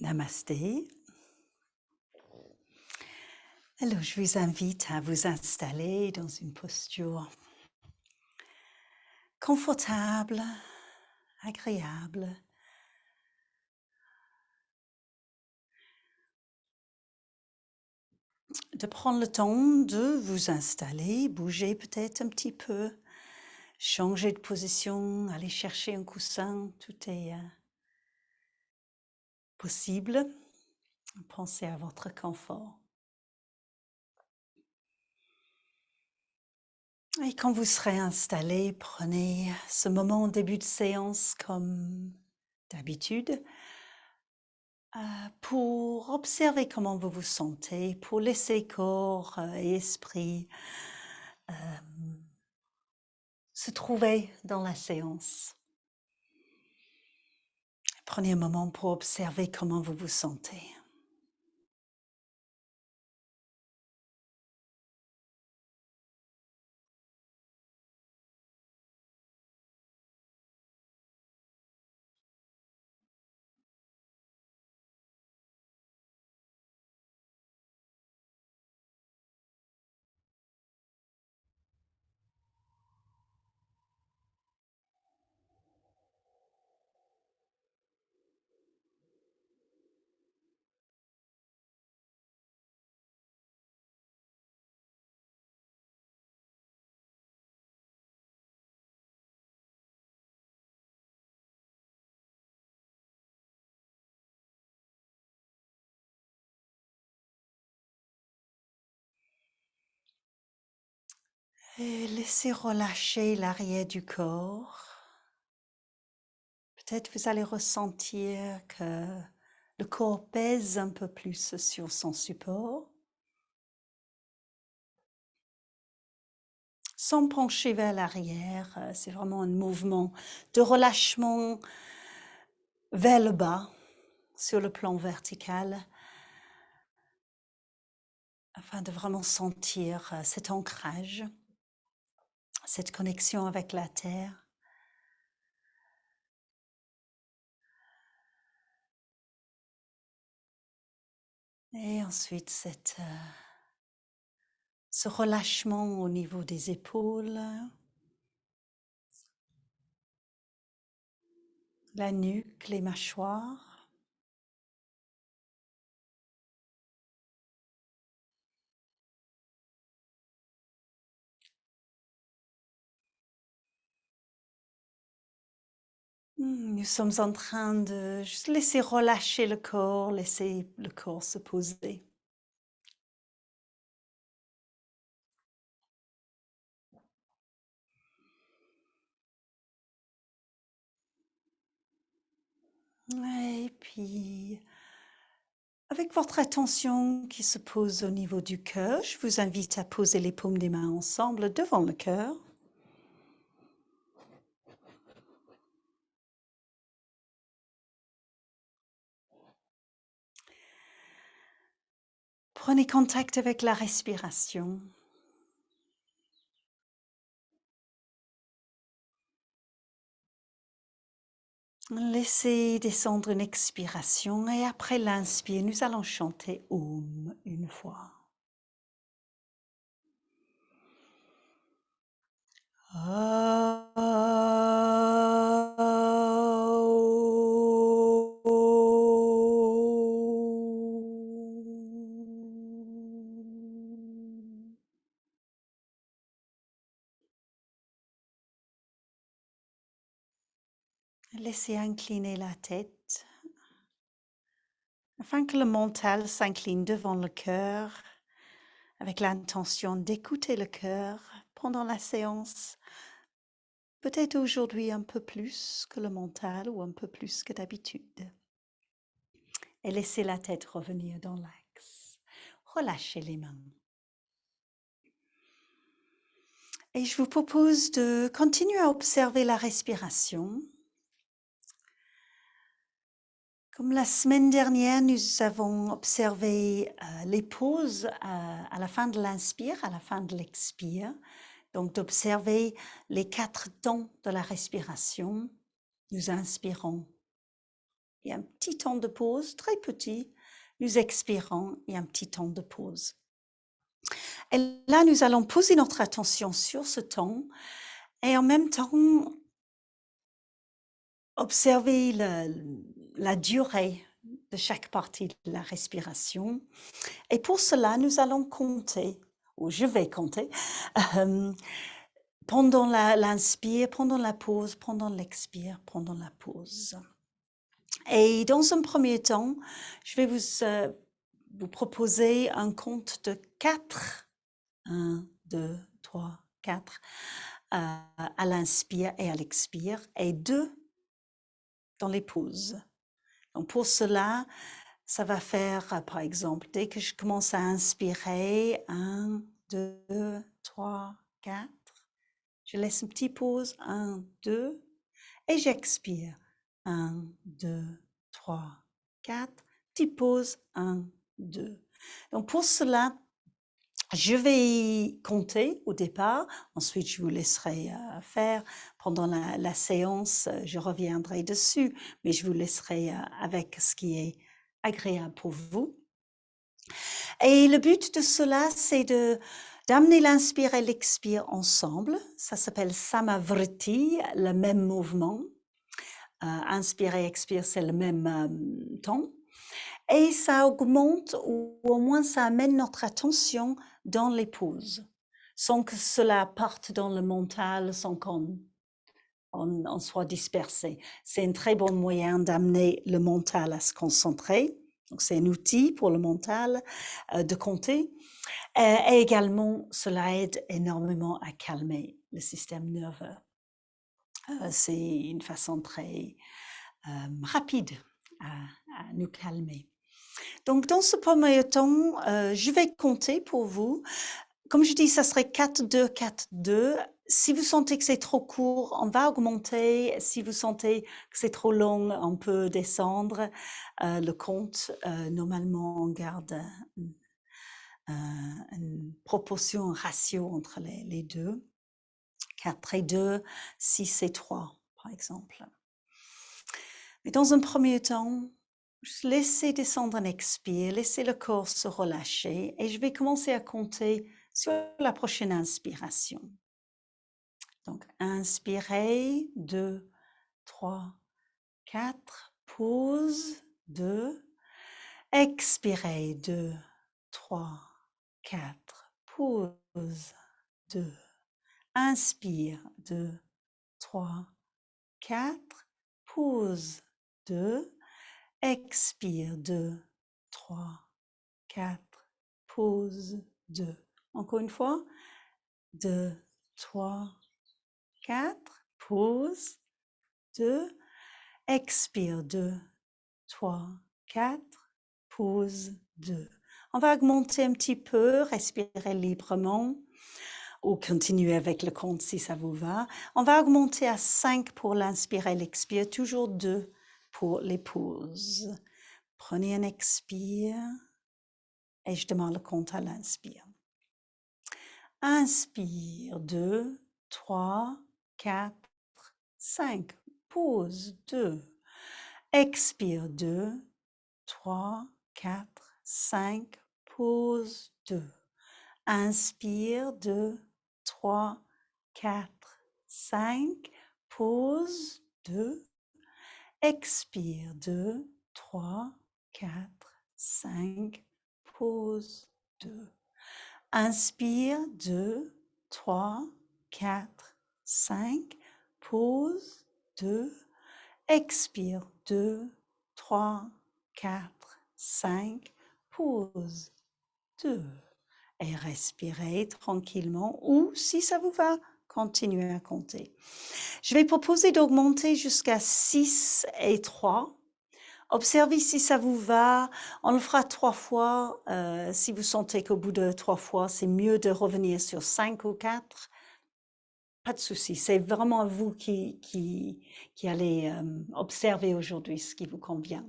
Namasté. Alors, je vous invite à vous installer dans une posture confortable, agréable. De prendre le temps de vous installer, bouger peut-être un petit peu, changer de position, aller chercher un coussin, tout est possible. Pensez à votre confort. Et quand vous serez installé, prenez ce moment au début de séance comme d'habitude pour observer comment vous vous sentez, pour laisser corps et esprit se trouver dans la séance. Prenez un moment pour observer comment vous vous sentez. Et laissez relâcher l'arrière du corps. Peut-être vous allez ressentir que le corps pèse un peu plus sur son support. Sans pencher vers l'arrière, c'est vraiment un mouvement de relâchement vers le bas, sur le plan vertical, afin de vraiment sentir cet ancrage, cette connexion avec la terre. Et ensuite, ce relâchement au niveau des épaules, la nuque, les mâchoires. Nous sommes en train de juste laisser relâcher le corps, laisser le corps se poser. Et puis, avec votre attention qui se pose au niveau du cœur, je vous invite à poser les paumes des mains ensemble devant le cœur. Prenez contact avec la respiration. Laissez descendre une expiration et après l'inspire, nous allons chanter Om une fois. Laissez incliner la tête afin que le mental s'incline devant le cœur avec l'intention d'écouter le cœur pendant la séance. Peut-être aujourd'hui un peu plus que le mental ou un peu plus que d'habitude. Et laissez la tête revenir dans l'axe. Relâchez les mains. Et je vous propose de continuer à observer la respiration. Comme la semaine dernière, nous avons observé les pauses à la fin de l'inspire, à la fin de l'expire. Donc d'observer les 4 temps de la respiration. Nous inspirons et un petit temps de pause, très petit. Nous expirons et un petit temps de pause. Et là, nous allons poser notre attention sur ce temps et en même temps observer la durée de chaque partie de la respiration. Et pour cela, nous allons compter, ou je vais compter, pendant l'inspire, pendant la pause, pendant l'expire, pendant la pause. Et dans un premier temps, je vais vous proposer un compte de 4. 1, 2, 3, 4 à l'inspire et à l'expire, et 2 dans les pauses. Donc pour cela, ça va faire, par exemple, dès que je commence à inspirer, 1, 2, 3, 4, je laisse une petite pause, 1, 2, et j'expire, 1, 2, 3, 4, petite pause, 1, 2. Donc pour cela, je vais compter au départ, ensuite je vous laisserai faire. Pendant la séance, je reviendrai dessus, mais je vous laisserai avec ce qui est agréable pour vous. Et le but de cela, c'est d'amener l'inspire et l'expire ensemble. Ça s'appelle Samavriti, le même mouvement. Inspire et expire, c'est le même temps. Et ça augmente, ou au moins ça amène notre attention dans les pauses, sans que cela parte dans le mental, sans qu'on soit dispersé. C'est un très bon moyen d'amener le mental à se concentrer. Donc c'est un outil pour le mental de compter. Et également, cela aide énormément à calmer le système nerveux. C'est une façon très rapide à nous calmer. Donc, dans ce premier temps, je vais compter pour vous. Comme je dis, ça serait 4-2, 4-2. Si vous sentez que c'est trop court, on va augmenter. Si vous sentez que c'est trop long, on peut descendre le compte. Normalement, on garde une proportion, un ratio entre les deux. 4 et 2, 6 et 3, par exemple. Mais dans un premier temps, juste laissez descendre un expire, laissez le corps se relâcher et je vais commencer à compter sur la prochaine inspiration. Donc, inspirez, 2, 3, 4, pause, 2, expirez, 2, 3, 4, pause, 2, inspire, 2, 3, 4, pause, 2, expire, 2, 3, 4, pause, 2. Encore une fois, 2, 3, 4, pause, 2, expire, 2, 3, 4, pause, 2. On va augmenter un petit peu, respirer librement ou continuer avec le compte si ça vous va. On va augmenter à 5 pour l'inspire et l'expire, toujours 2 pour les pauses. Prenez un expire et je demande le compte à l'inspire. Inspire, 2, 3, 4, 5. Pause, 2. Expire, 2, 3, 4, 5. Pause, 2. Inspire, 2, 3, 4, 5. Pause, 2. Expire, 2, 3, 4, 5. Pause, 2. Inspire, 2, 3, 4, 5. Pause, 2. Expire, 2, 3, 4, 5. Pause, 2. Et respirez tranquillement ou, si ça vous va, continuez à compter. Je vais proposer d'augmenter jusqu'à 6 et 3. Observez si ça vous va. On le fera 3 fois. Si vous sentez qu'au bout de 3 fois, c'est mieux de revenir sur 5 ou 4. Pas de souci. C'est vraiment vous qui allez observer aujourd'hui ce qui vous convient.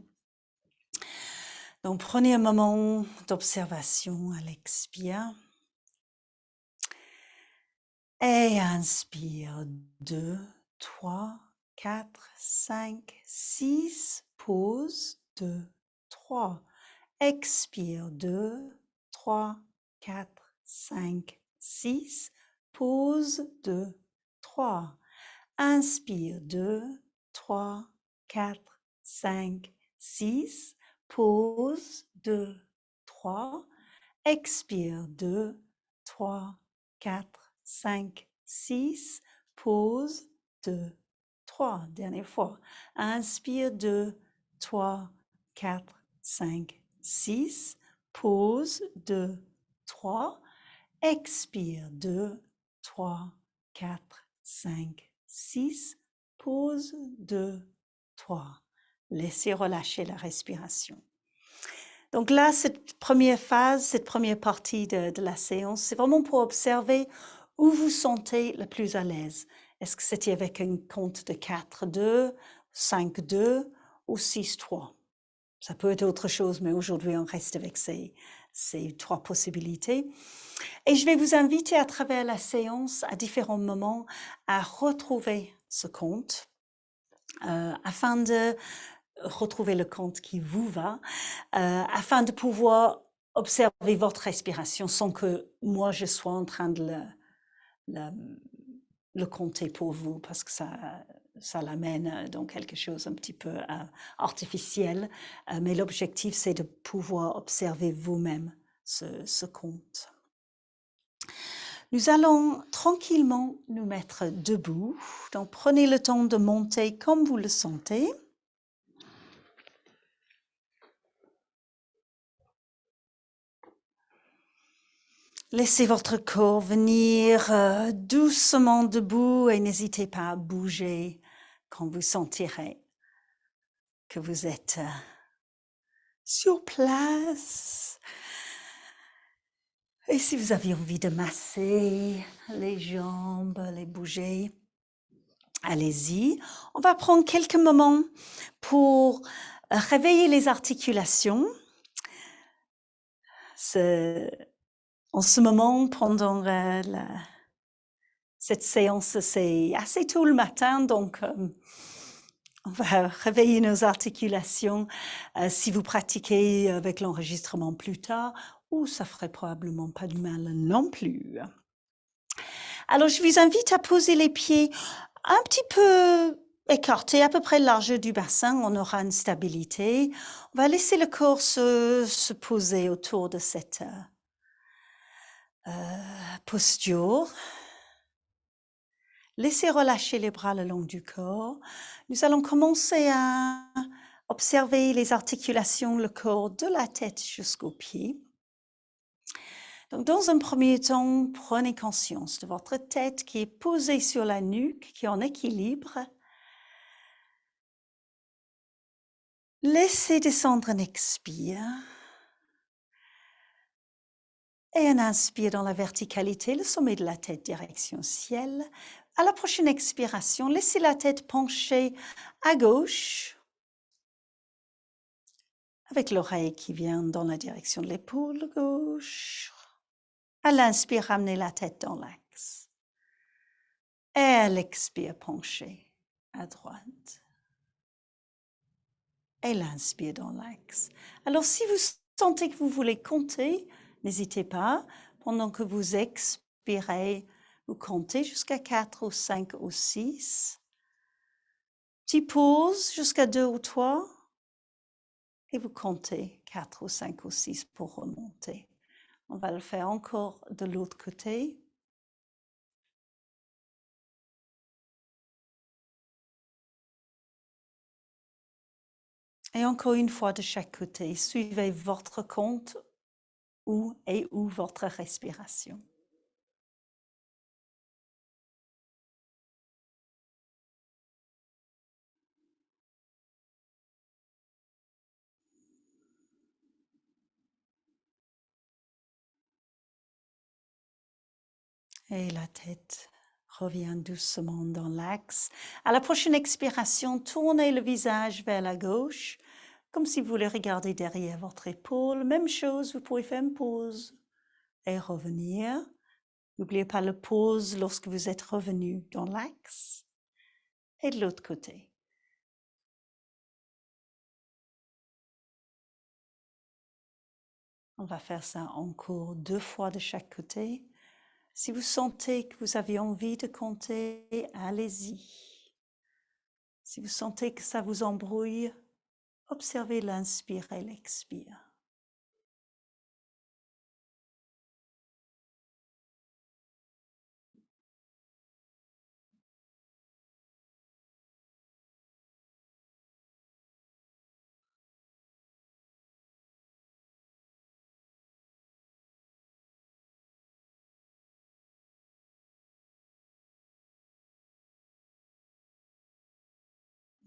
Donc, prenez un moment d'observation à l'expire. Et inspire, 2, 3, 4, 5, 6, pause, 2, 3. Expire, 2, 3, 4, 5, 6. Pause, 2, 3. Inspire, 2, 3, 4, 5, 6. Pause, 2, 3. Expire, 2, 3, 4, 5, 6. Pause, 2, 3. Dernière fois. Inspire, 2, 3, 4, 5, 6. Pause, 2, 3. Expire, 2, 3, 4, 5, 6. Pause, 2, 3. Laissez relâcher la respiration. Donc là, cette première phase, cette première partie de la séance, c'est vraiment pour observer où vous sentez le plus à l'aise. Est-ce que c'était avec un compte de 4-2, 5-2 ou 6-3? Ça peut être autre chose, mais aujourd'hui, on reste avec ces trois possibilités. Et je vais vous inviter à travers la séance, à différents moments, à retrouver ce compte afin de retrouver le compte qui vous va, afin de pouvoir observer votre respiration sans que moi je sois en train de le compter pour vous, parce que ça l'amène dans quelque chose un petit peu artificiel. Mais l'objectif, c'est de pouvoir observer vous-même ce compte. Nous allons tranquillement nous mettre debout. Donc, prenez le temps de monter comme vous le sentez. Laissez votre corps venir doucement debout et n'hésitez pas à bouger quand vous sentirez que vous êtes sur place. Et si vous avez envie de masser les jambes, les bouger, allez-y. On va prendre quelques moments pour réveiller les articulations. En ce moment, pendant cette séance, c'est assez tôt le matin, donc on va réveiller nos articulations. Si vous pratiquez avec l'enregistrement plus tard, ou ça ferait probablement pas du mal non plus. Alors, je vous invite à poser les pieds un petit peu écartés, à peu près la largeur du bassin. On aura une stabilité. On va laisser le corps se poser autour de cette posture. Laissez relâcher les bras le long du corps. Nous allons commencer à observer les articulations, le corps de la tête jusqu'aux pieds. Donc, dans un premier temps, prenez conscience de votre tête qui est posée sur la nuque, qui est en équilibre. Laissez descendre un expire. Et un inspire dans la verticalité, le sommet de la tête direction ciel. À la prochaine expiration, laissez la tête pencher à gauche, avec l'oreille qui vient dans la direction de l'épaule gauche. À l'inspire, ramenez la tête dans l'axe. Et à l'expire, penchez à droite. Et l'inspire dans l'axe. Alors, si vous sentez que vous voulez compter, n'hésitez pas. Pendant que vous expirez, vous comptez jusqu'à 4 ou 5 ou 6. Petite pause jusqu'à 2 ou 3. Et vous comptez 4 ou 5 ou 6 pour remonter. On va le faire encore de l'autre côté. Et encore une fois de chaque côté, suivez votre compte où votre respiration. Et la tête revient doucement dans l'axe. À la prochaine expiration, tournez le visage vers la gauche, comme si vous voulez regarder derrière votre épaule. Même chose, vous pouvez faire une pause et revenir. N'oubliez pas le pause lorsque vous êtes revenu dans l'axe. Et de l'autre côté. On va faire ça encore 2 fois de chaque côté. Si vous sentez que vous avez envie de compter, allez-y. Si vous sentez que ça vous embrouille, observez l'inspire et l'expire.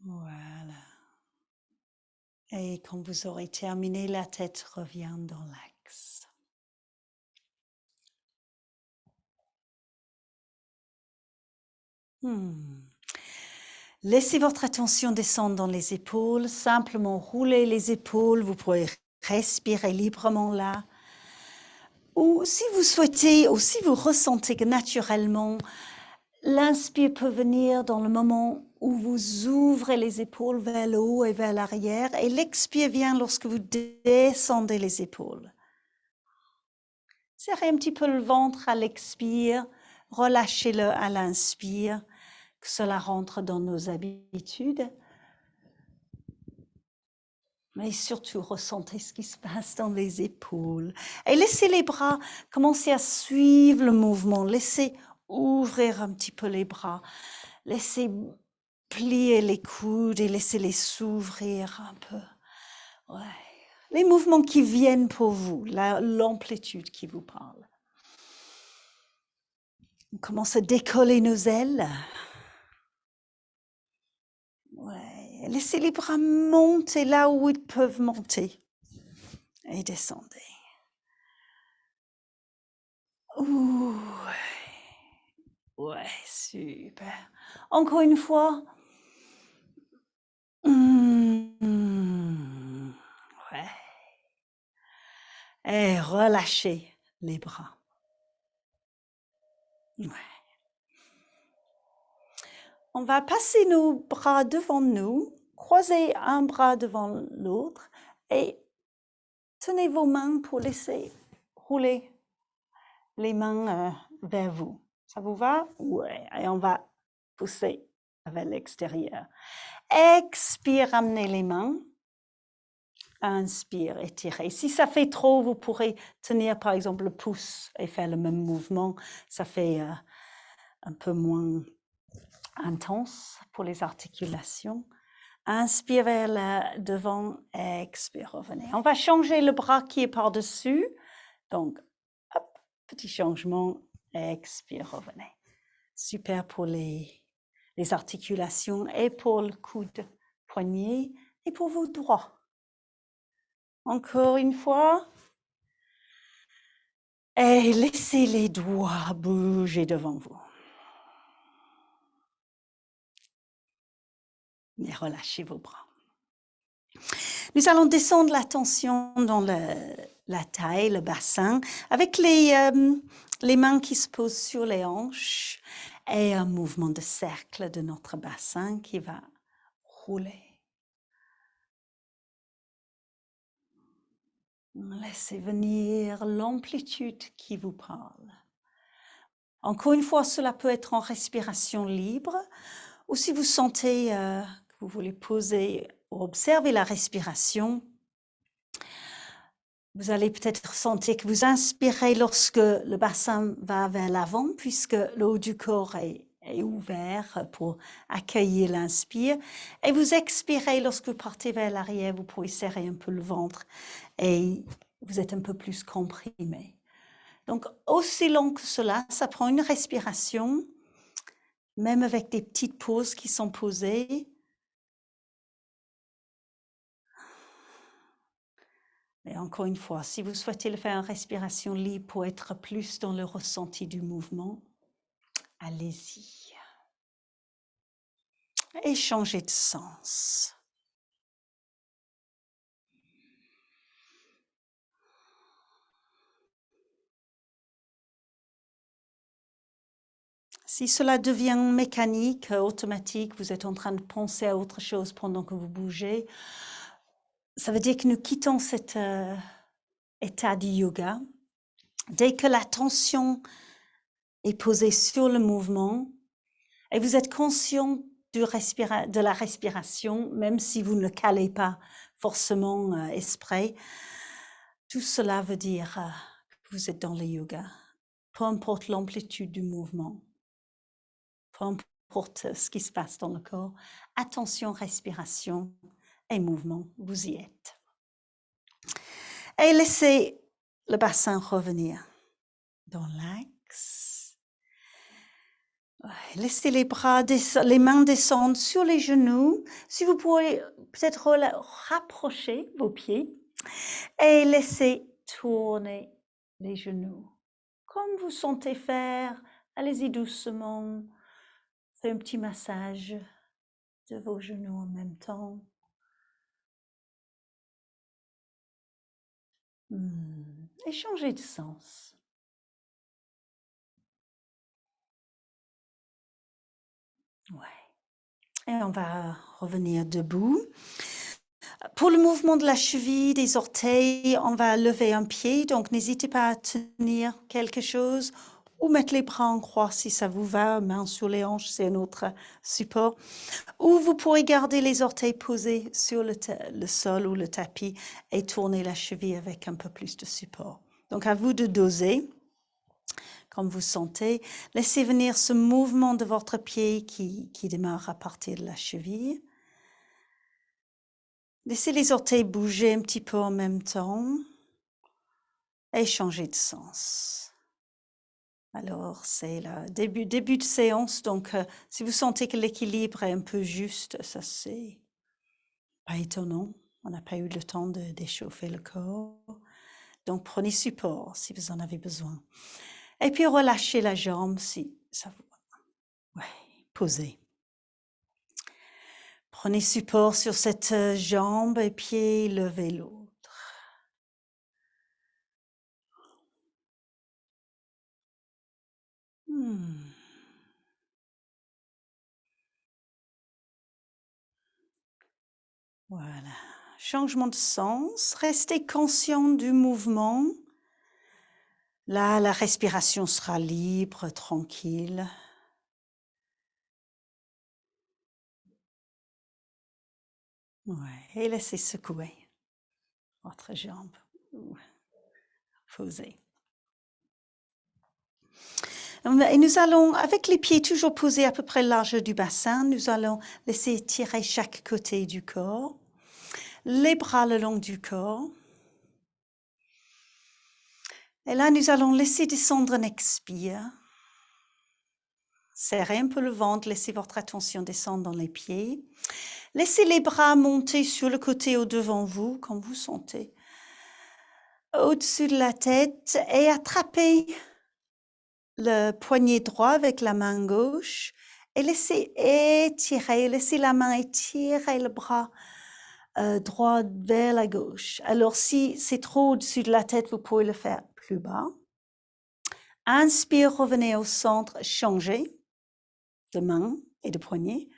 Voilà. Et quand vous aurez terminé, la tête revient dans l'axe. Laissez votre attention descendre dans les épaules, simplement roulez les épaules, vous pouvez respirer librement là. Ou si vous souhaitez, ou si vous ressentez que naturellement, l'inspire peut venir dans le moment où vous ouvrez les épaules vers le haut et vers l'arrière, et l'expire vient lorsque vous descendez les épaules. Serrez un petit peu le ventre à l'expire, relâchez-le à l'inspire, que cela rentre dans nos habitudes. Mais surtout, ressentez ce qui se passe dans les épaules. Et laissez les bras commencer à suivre le mouvement. Laissez ouvrir un petit peu les bras. Laissez plier les coudes et laissez-les s'ouvrir un peu. Ouais. Les mouvements qui viennent pour vous, l'amplitude qui vous parle. On commence à décoller nos ailes. Ouais. Laissez les bras monter là où ils peuvent monter. Et descendez. Ouh. Ouais, super. Encore une fois. Ouais. Et relâchez les bras. Ouais. On va passer nos bras devant nous, croiser un bras devant l'autre et tenez vos mains pour laisser rouler les mains vers vous. Ça vous va? Ouais. Et on va pousser vers l'extérieur. Expire, ramenez les mains. Inspire, étirez. Si ça fait trop, vous pourrez tenir par exemple le pouce et faire le même mouvement. Ça fait un peu moins intense pour les articulations. Inspire vers devant, expire, revenez. On va changer le bras qui est par-dessus. Donc, hop, petit changement, expire, revenez. Super pour les articulations, épaules, coude, poignet et pour vos doigts. Encore une fois. Et laissez les doigts bouger devant vous. Et relâchez vos bras. Nous allons descendre la tension dans la taille, le bassin, avec les mains qui se posent sur les hanches et un mouvement de cercle de notre bassin qui va rouler. Laissez venir l'amplitude qui vous parle. Encore une fois, cela peut être en respiration libre ou si vous sentez que vous voulez poser ou observer la respiration, vous allez peut-être sentir que vous inspirez lorsque le bassin va vers l'avant puisque le haut du corps est ouvert pour accueillir l'inspire. Et vous expirez lorsque vous partez vers l'arrière, vous pouvez serrer un peu le ventre et vous êtes un peu plus comprimé. Donc, aussi long que cela, ça prend une respiration, même avec des petites pauses qui sont posées. Et encore une fois, si vous souhaitez le faire en respiration libre pour être plus dans le ressenti du mouvement, allez-y. Et changez de sens. Si cela devient mécanique, automatique, vous êtes en train de penser à autre chose pendant que vous bougez, ça veut dire que nous quittons cette état du yoga. Dès que l'attention est posée sur le mouvement et vous êtes conscient de la respiration, même si vous ne calez pas forcément esprit, tout cela veut dire que vous êtes dans le yoga. Peu importe l'amplitude du mouvement, peu importe ce qui se passe dans le corps, attention, respiration et mouvement, vous y êtes. Et laissez le bassin revenir dans l'axe. Laissez les bras, les mains descendre sur les genoux. Si vous pouvez peut-être rapprocher vos pieds et laissez tourner les genoux. Comme vous sentez faire, allez-y doucement. Faites un petit massage de vos genoux en même temps. Et changez de sens. Ouais. Et on va revenir debout. Pour le mouvement de la cheville, des orteils, on va lever un pied, donc n'hésitez pas à tenir quelque chose ou mettre les bras en croix si ça vous va, main sur les hanches, c'est un autre support. Ou vous pourrez garder les orteils posés sur le sol ou le tapis et tourner la cheville avec un peu plus de support. Donc à vous de doser, comme vous sentez. Laissez venir ce mouvement de votre pied qui démarre à partir de la cheville. Laissez les orteils bouger un petit peu en même temps et changer de sens. Alors, c'est le début de séance, donc si vous sentez que l'équilibre est un peu juste, ça c'est pas étonnant. On n'a pas eu le temps d'échauffer le corps. Donc, prenez support si vous en avez besoin. Et puis, relâchez la jambe si ça vous... Ouais, posez. Prenez support sur cette jambe et puis levez l'autre. Voilà. Changement de sens. Restez conscient du mouvement. Là, la respiration sera libre, tranquille. Ouais. Et laissez secouer votre jambe. Posez. Et nous allons, avec les pieds toujours posés à peu près large du bassin, nous allons laisser tirer chaque côté du corps. Les bras le long du corps. Et là, nous allons laisser descendre un expire. Serrez un peu le ventre, laissez votre attention descendre dans les pieds. Laissez les bras monter sur le côté au devant vous, comme vous sentez. Au-dessus de la tête et attrapez le poignet droit avec la main gauche et laissez étirer, laissez la main étirer le bras droit vers la gauche. Alors, si c'est trop au-dessus de la tête, vous pouvez le faire plus bas. Inspire, revenez au centre, changez de main et de poignet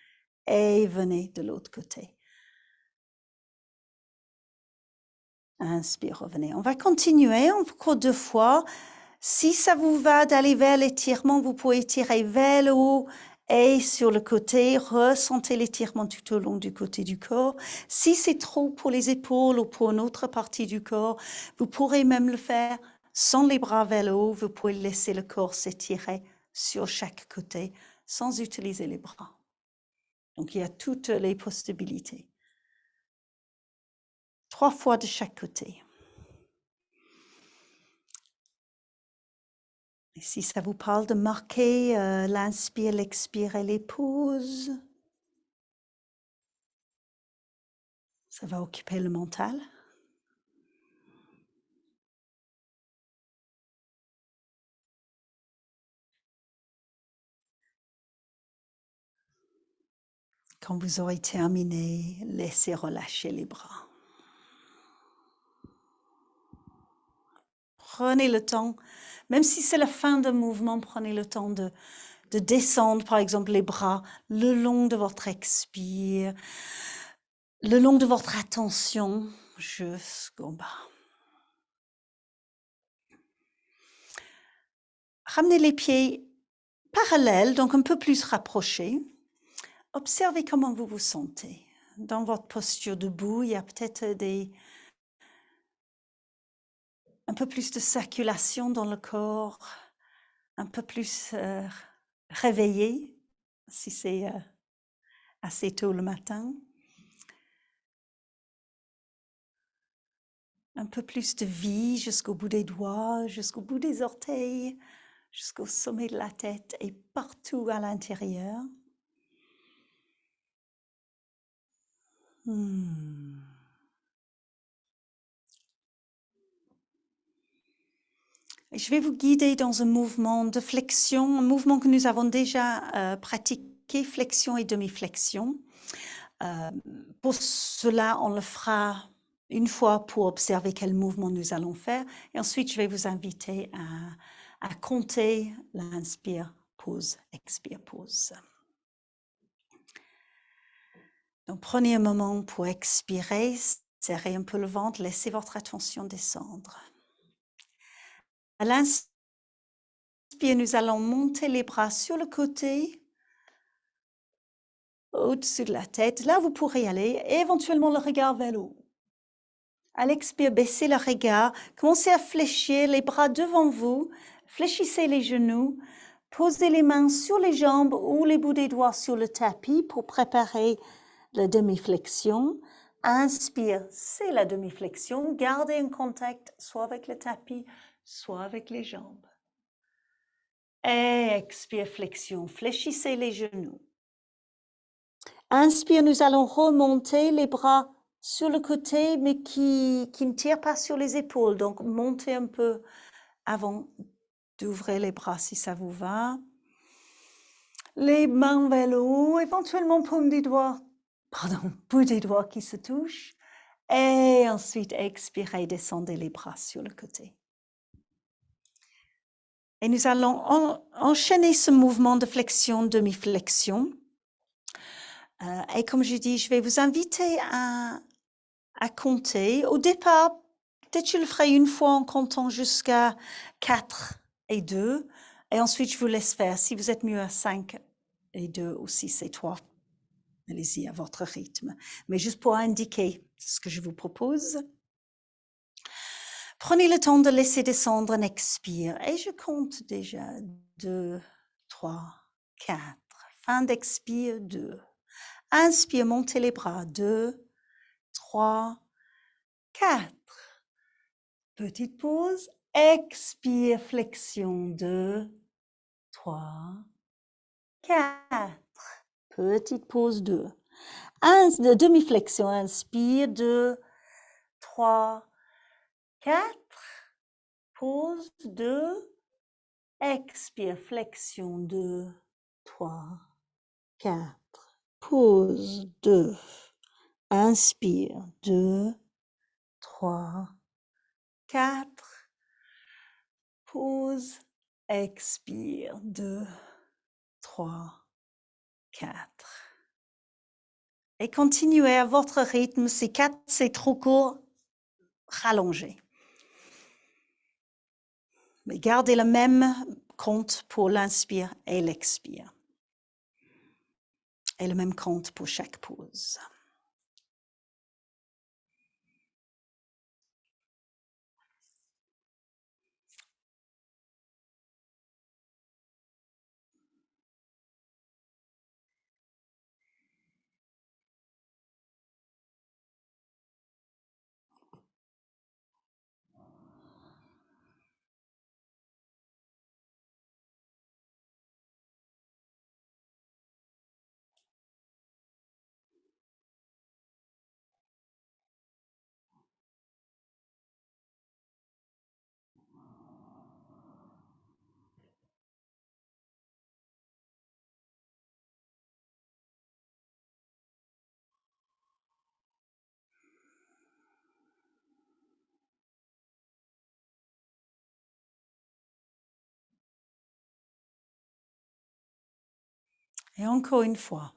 et venez de l'autre côté. Inspire, revenez. On va continuer encore 2 fois. Si ça vous va d'aller vers l'étirement, vous pouvez tirer vers le haut et sur le côté. Ressentez l'étirement tout au long du côté du corps. Si c'est trop pour les épaules ou pour une autre partie du corps, vous pourrez même le faire sans les bras vers le haut. Vous pouvez laisser le corps s'étirer sur chaque côté sans utiliser les bras. Donc, il y a toutes les possibilités. 3 fois de chaque côté. Et si ça vous parle de marquer l'inspire, l'expire et les pauses, ça va occuper le mental. Quand vous aurez terminé, laissez relâcher les bras. Prenez le temps, même si c'est la fin d'un mouvement, prenez le temps de descendre, par exemple, les bras le long de votre expire, le long de votre attention jusqu'au bas. Ramenez les pieds parallèles, donc un peu plus rapprochés. Observez comment vous vous sentez. Dans votre posture debout, il y a peut-être un peu plus de circulation dans le corps, un peu plus réveillé, si c'est assez tôt le matin. Un peu plus de vie jusqu'au bout des doigts, jusqu'au bout des orteils, jusqu'au sommet de la tête et partout à l'intérieur. Je vais vous guider dans un mouvement de flexion, un mouvement que nous avons déjà pratiqué, flexion et demi-flexion. Pour cela, on le fera une fois pour observer quel mouvement nous allons faire. Et ensuite, je vais vous inviter à compter l'inspire, pause, expire, pause. Donc, prenez un moment pour expirer, serrez un peu le ventre, laissez votre attention descendre. À l'inspire, nous allons monter les bras sur le côté, au-dessus de la tête. Là, vous pourrez aller, et éventuellement le regard vers le haut. À l'expire, baissez le regard, commencez à fléchir les bras devant vous, fléchissez les genoux, posez les mains sur les jambes ou les bouts des doigts sur le tapis pour préparer la demi-flexion. Inspire, c'est la demi-flexion. Gardez un contact soit avec le tapis, soit avec les jambes. Expire, flexion, fléchissez les genoux. Inspire, nous allons remonter les bras sur le côté, mais qui ne tirent pas sur les épaules. Donc, montez un peu avant d'ouvrir les bras si ça vous va. Les mains vers le haut, éventuellement bout des doigts qui se touchent. Et ensuite, expirez, descendez les bras sur le côté. Et nous allons enchaîner ce mouvement de flexion, demi-flexion. Et comme je dis, je vais vous inviter à compter. Au départ, peut-être je le ferai une fois en comptant jusqu'à 4 et 2. Et ensuite, je vous laisse faire. Si vous êtes mieux à 5 et 2 ou 6 et 3, allez-y à votre rythme. Mais juste pour indiquer ce que je vous propose. Prenez le temps de laisser descendre un expire. Et je compte déjà 2, 3, 4. Fin d'expire, 2. Inspire, montez les bras, 2, 3, 4. Petite pause, expire, flexion, 2, 3, 4. Petite pause, 2. Demi-flexion, inspire, 2, 3, 4. Pause, 2. Expire, flexion, 2, 3, 4. Pause, 2. Inspire, 2, 3, 4. Pause, expire, 2, 3, 4. Et continuez à votre rythme. Si 4, c'est trop court, rallongez. Mais gardez le même compte pour l'inspire et l'expire. Et le même compte pour chaque pause. Et encore une fois.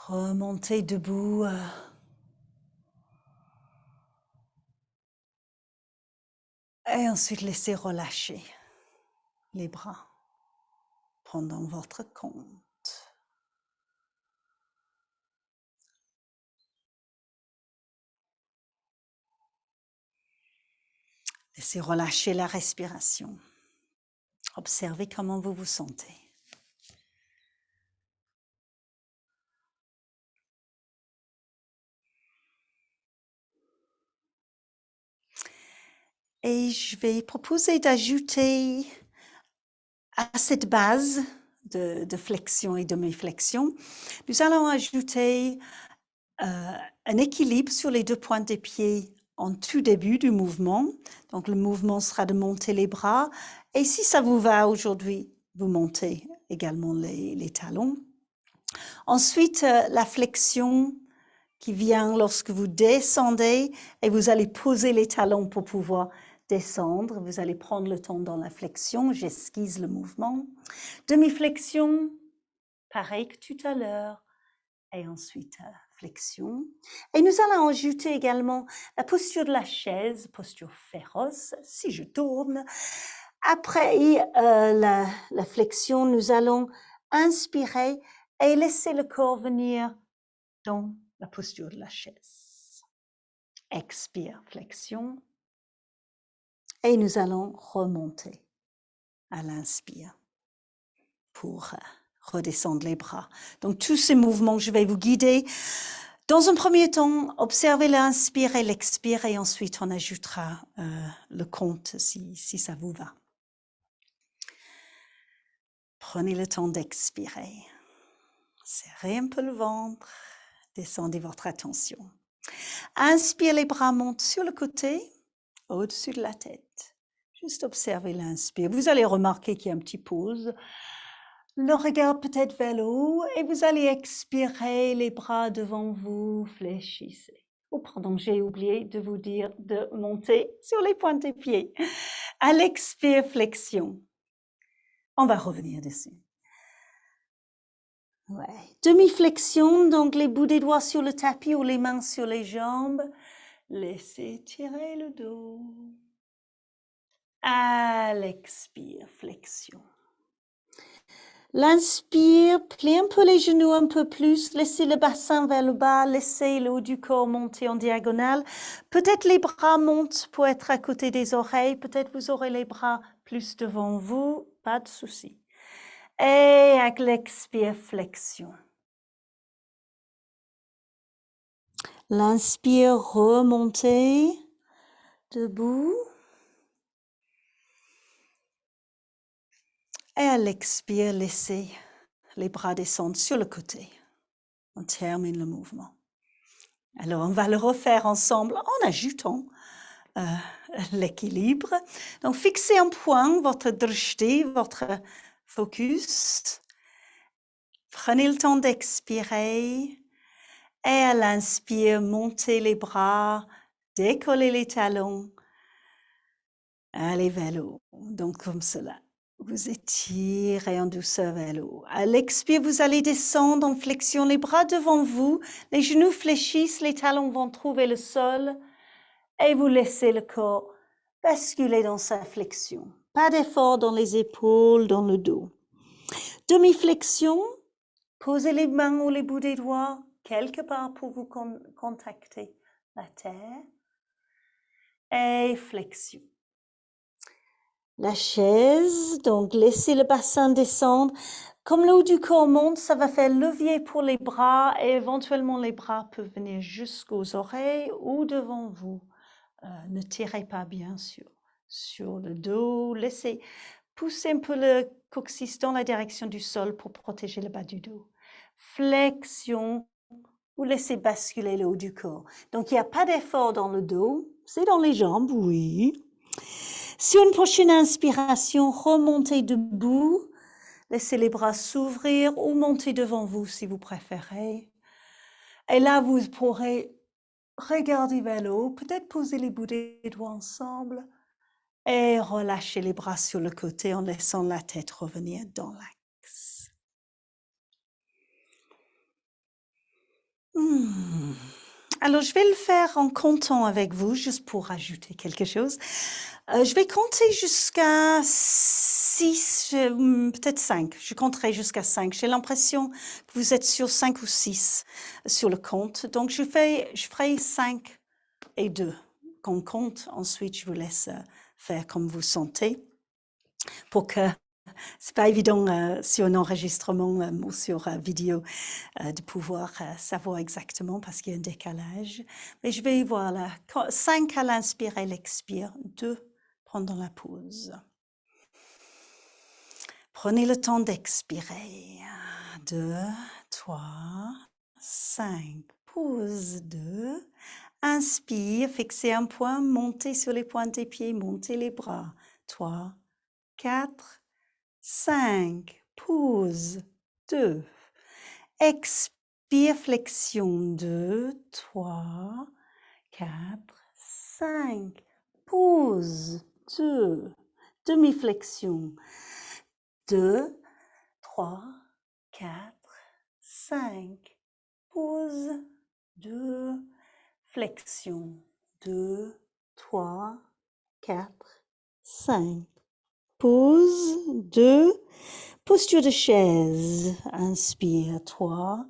Remontez debout. Et ensuite, laissez relâcher les bras pendant votre compte. Laissez relâcher la respiration. Observez comment vous vous sentez. Et je vais proposer d'ajouter à cette base de flexion et demi-flexion, nous allons ajouter un équilibre sur les 2 pointes des pieds en tout début du mouvement. Donc le mouvement sera de monter les bras. Et si ça vous va aujourd'hui, vous montez également les talons. Ensuite, la flexion qui vient lorsque vous descendez et vous allez poser les talons pour pouvoir descendre. Vous allez prendre le temps dans la flexion. J'esquisse le mouvement. Demi-flexion, pareil que tout à l'heure. Et ensuite, flexion. Et nous allons ajouter également la posture de la chaise, posture féroce, si je tourne. Après la flexion, nous allons inspirer et laisser le corps venir dans la posture de la chaise. Expire, flexion. Et nous allons remonter à l'inspire pour redescendre les bras. Donc, tous ces mouvements, je vais vous guider. Dans un premier temps, observez l'inspire et l'expire et ensuite on ajoutera le compte si ça vous va. Prenez le temps d'expirer. Serrez un peu le ventre. Descendez votre attention. Inspire, les bras montent sur le côté, au-dessus de la tête. Juste observez l'inspire. Vous allez remarquer qu'il y a un petit pause. Le regard peut-être vers le haut et vous allez expirer, les bras devant vous, fléchissez. Oh pardon, j'ai oublié de vous dire de monter sur les pointes des pieds. À l'expire, flexion. On va revenir dessus. Ouais. Demi-flexion, donc les bouts des doigts sur le tapis ou les mains sur les jambes. Laissez tirer le dos. À l'expire, flexion. L'inspire, pliez un peu les genoux un peu plus, laissez le bassin vers le bas, laissez le haut du corps monter en diagonale. Peut-être les bras montent pour être à côté des oreilles, peut-être vous aurez les bras plus devant vous, pas de souci. Et avec l'expire, flexion. L'inspire, remontez, debout. Et à l'expire, laissez les bras descendre sur le côté. On termine le mouvement. Alors, on va le refaire ensemble en ajoutant l'équilibre. Donc, fixez un point, votre drishti, votre focus. Prenez le temps d'expirer. Et à l'inspire, montez les bras, décollez les talons. Allez vers le haut. Donc, comme cela. Vous étirez en douceur vers le haut. À l'expire, vous allez descendre en flexion, les bras devant vous, les genoux fléchissent, les talons vont trouver le sol et vous laissez le corps basculer dans sa flexion. Pas d'effort dans les épaules, dans le dos. Demi-flexion, posez les mains ou les bouts des doigts quelque part pour vous contacter la terre. Et flexion. La chaise, donc laissez le bassin descendre. Comme le haut du corps monte, ça va faire levier pour les bras et éventuellement les bras peuvent venir jusqu'aux oreilles ou devant vous. Ne tirez pas bien sûr sur le dos. Laissez pousser un peu le coccyx dans la direction du sol pour protéger le bas du dos. Flexion, vous laissez basculer le haut du corps. Donc il n'y a pas d'effort dans le dos, c'est dans les jambes, oui. Sur une prochaine inspiration, remontez debout, laissez les bras s'ouvrir ou monter devant vous si vous préférez. Et là, vous pourrez regarder vers le haut, peut-être poser les bouts des doigts ensemble et relâcher les bras sur le côté en laissant la tête revenir dans l'axe. Mmh. Alors, je vais le faire en comptant avec vous, juste pour ajouter quelque chose. Je vais compter jusqu'à 6, peut-être 5. Je compterai jusqu'à 5. J'ai l'impression que vous êtes sur 5 ou 6 sur le compte. Donc, je ferai 5 et 2 qu'on compte. Ensuite, je vous laisse faire comme vous sentez pour que c'est pas évident sur un enregistrement ou sur vidéo de pouvoir savoir exactement parce qu'il y a un décalage. Mais je vais voir là. 5 à l'inspire et l'expire, 2 pendant la pause. Prenez le temps d'expirer. 2, 3, 5. Pause 2. Inspire, fixez un point, montez sur les pointes des pieds, montez les bras. 3, 4, 5. Pause 2. Expire, flexion 2, 3, 4, 5. Pause 2. Demi-flexion 2, 3, 4, 5. Pause 2. Flexion 2, 3, 4, 5. Pause 2. Posture de chaise. Inspire 3,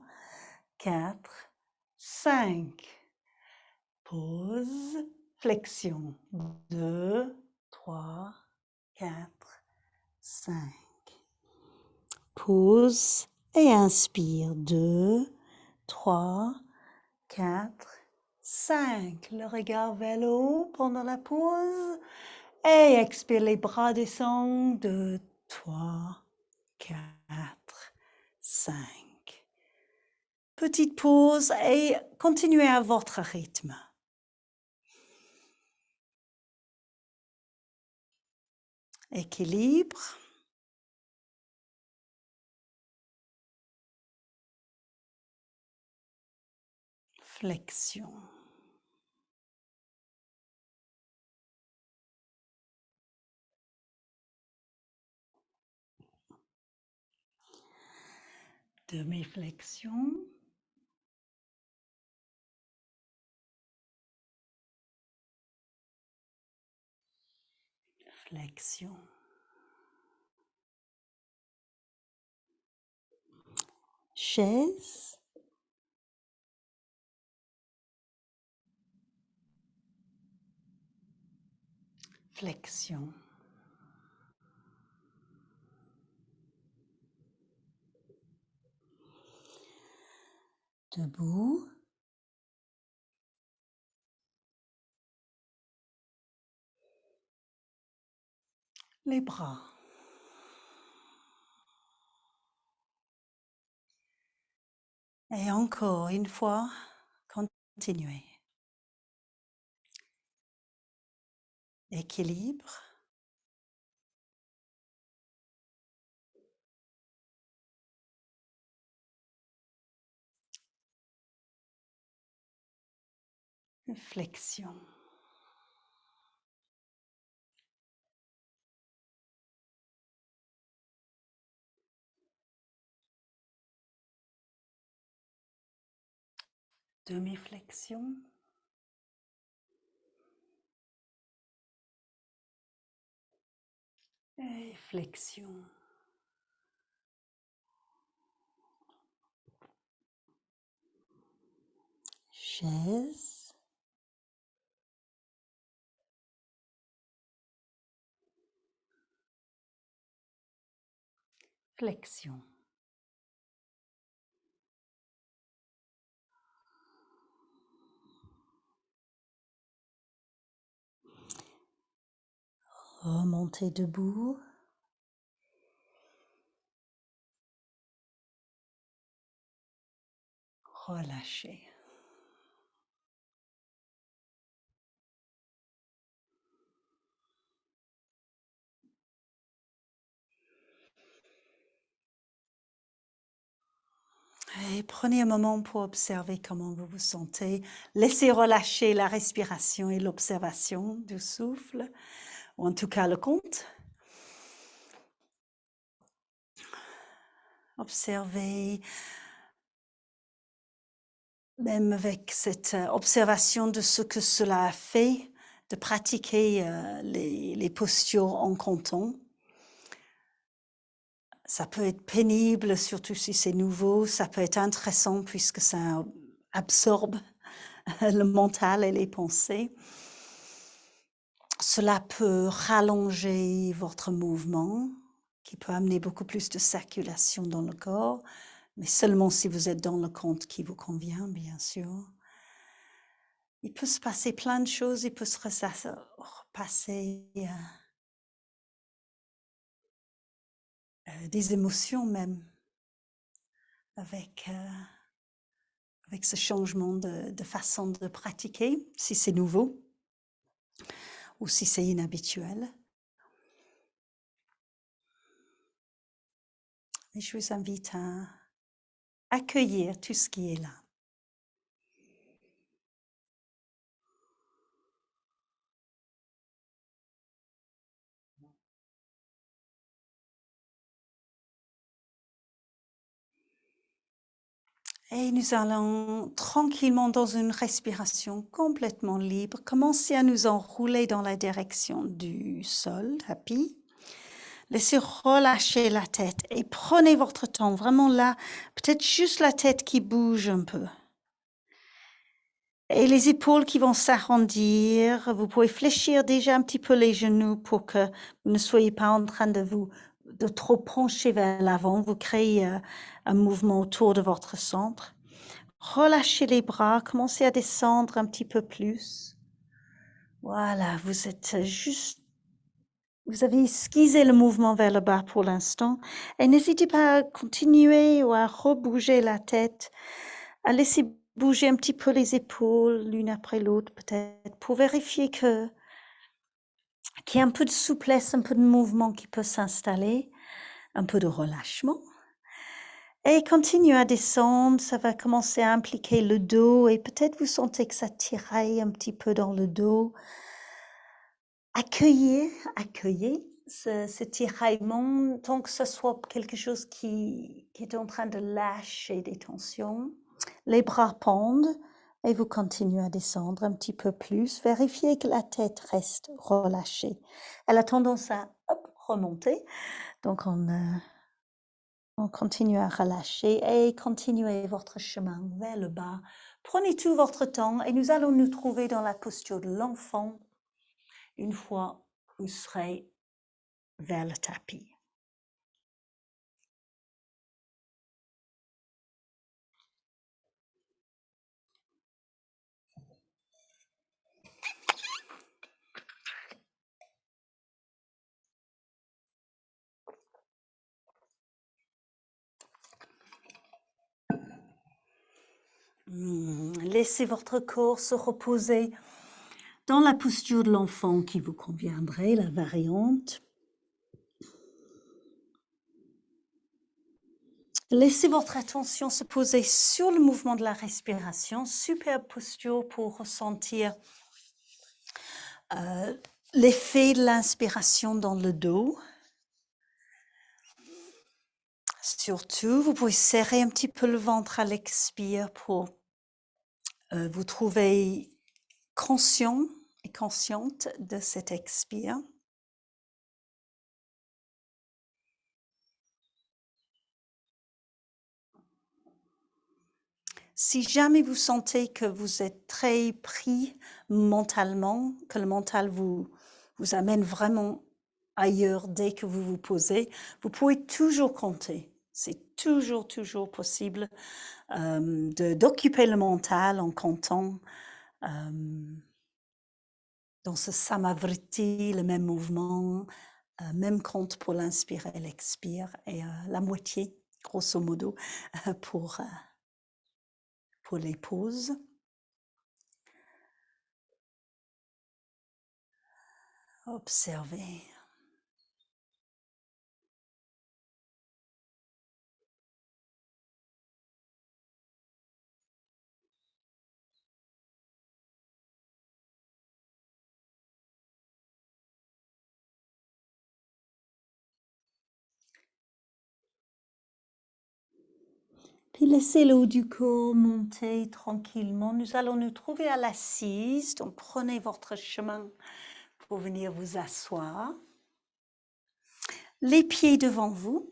4, 5. Pause. Flexion 2, 3, 4, 5. Pause et inspire 2, 3, 4, 5. Le regard vers le haut pendant la pause. Et expire, les bras descendent. 2, 3, 4, 5. Petite pause et continuez à votre rythme. Équilibre. Flexion. Demi-flexion. Flexion. Chaise. Flexion. Debout. Les bras. Et encore une fois, continuez. Équilibre. Flexion. Demi-flexion. Et flexion. Chaise. Flexion. Remontez debout. Relâchez. Et prenez un moment pour observer comment vous vous sentez. Laissez relâcher la respiration et l'observation du souffle, ou en tout cas le compte. Observez même avec cette observation de ce que cela a fait, de pratiquer les postures en comptant. Ça peut être pénible, surtout si c'est nouveau. Ça peut être intéressant puisque ça absorbe le mental et les pensées. Cela peut rallonger votre mouvement, qui peut amener beaucoup plus de circulation dans le corps, mais seulement si vous êtes dans le compte qui vous convient, bien sûr. Il peut se passer plein de choses, il peut se passer des émotions même avec ce changement de façon de pratiquer, si c'est nouveau ou si c'est inhabituel. Et je vous invite à accueillir tout ce qui est là. Et nous allons tranquillement dans une respiration complètement libre, commencer à nous enrouler dans la direction du sol, tapis. Laissez relâcher la tête et prenez votre temps, vraiment là, peut-être juste la tête qui bouge un peu. Et les épaules qui vont s'arrondir. Vous pouvez fléchir déjà un petit peu les genoux pour que vous ne soyez pas en train de trop pencher vers l'avant. Vous créez un mouvement autour de votre centre. Relâchez les bras, commencez à descendre un petit peu plus. Voilà, vous êtes juste, vous avez esquissé le mouvement vers le bas pour l'instant. Et n'hésitez pas à continuer ou à rebouger la tête, à laisser bouger un petit peu les épaules l'une après l'autre peut-être pour vérifier qu'il y a un peu de souplesse, un peu de mouvement qui peut s'installer, un peu de relâchement. Et continuez à descendre, ça va commencer à impliquer le dos et peut-être vous sentez que ça tiraille un petit peu dans le dos. Accueillez ce tiraillement tant que ce soit quelque chose qui est en train de lâcher des tensions. Les bras pendent et vous continuez à descendre un petit peu plus. Vérifiez que la tête reste relâchée. Elle a tendance à remonter, donc on continue à relâcher et continuez votre chemin vers le bas. Prenez tout votre temps et nous allons nous trouver dans la posture de l'enfant une fois vous serez vers le tapis. Laissez votre corps se reposer dans la posture de l'enfant qui vous conviendrait, la variante. Laissez votre attention se poser sur le mouvement de la respiration. Superbe posture pour ressentir l'effet de l'inspiration dans le dos. Surtout, vous pouvez serrer un petit peu le ventre à l'expire pour vous trouver conscient et consciente de cet expire. Si jamais vous sentez que vous êtes très pris mentalement, que le mental vous amène vraiment ailleurs dès que vous vous posez, vous pouvez toujours compter. C'est toujours possible d'occuper le mental en comptant dans ce samavriti, le même mouvement, même compte pour l'inspire et l'expire, et la moitié, grosso modo, pour les pauses. Observez. Puis laissez le haut du corps monter tranquillement. Nous allons nous trouver à l'assise, donc prenez votre chemin pour venir vous asseoir. Les pieds devant vous.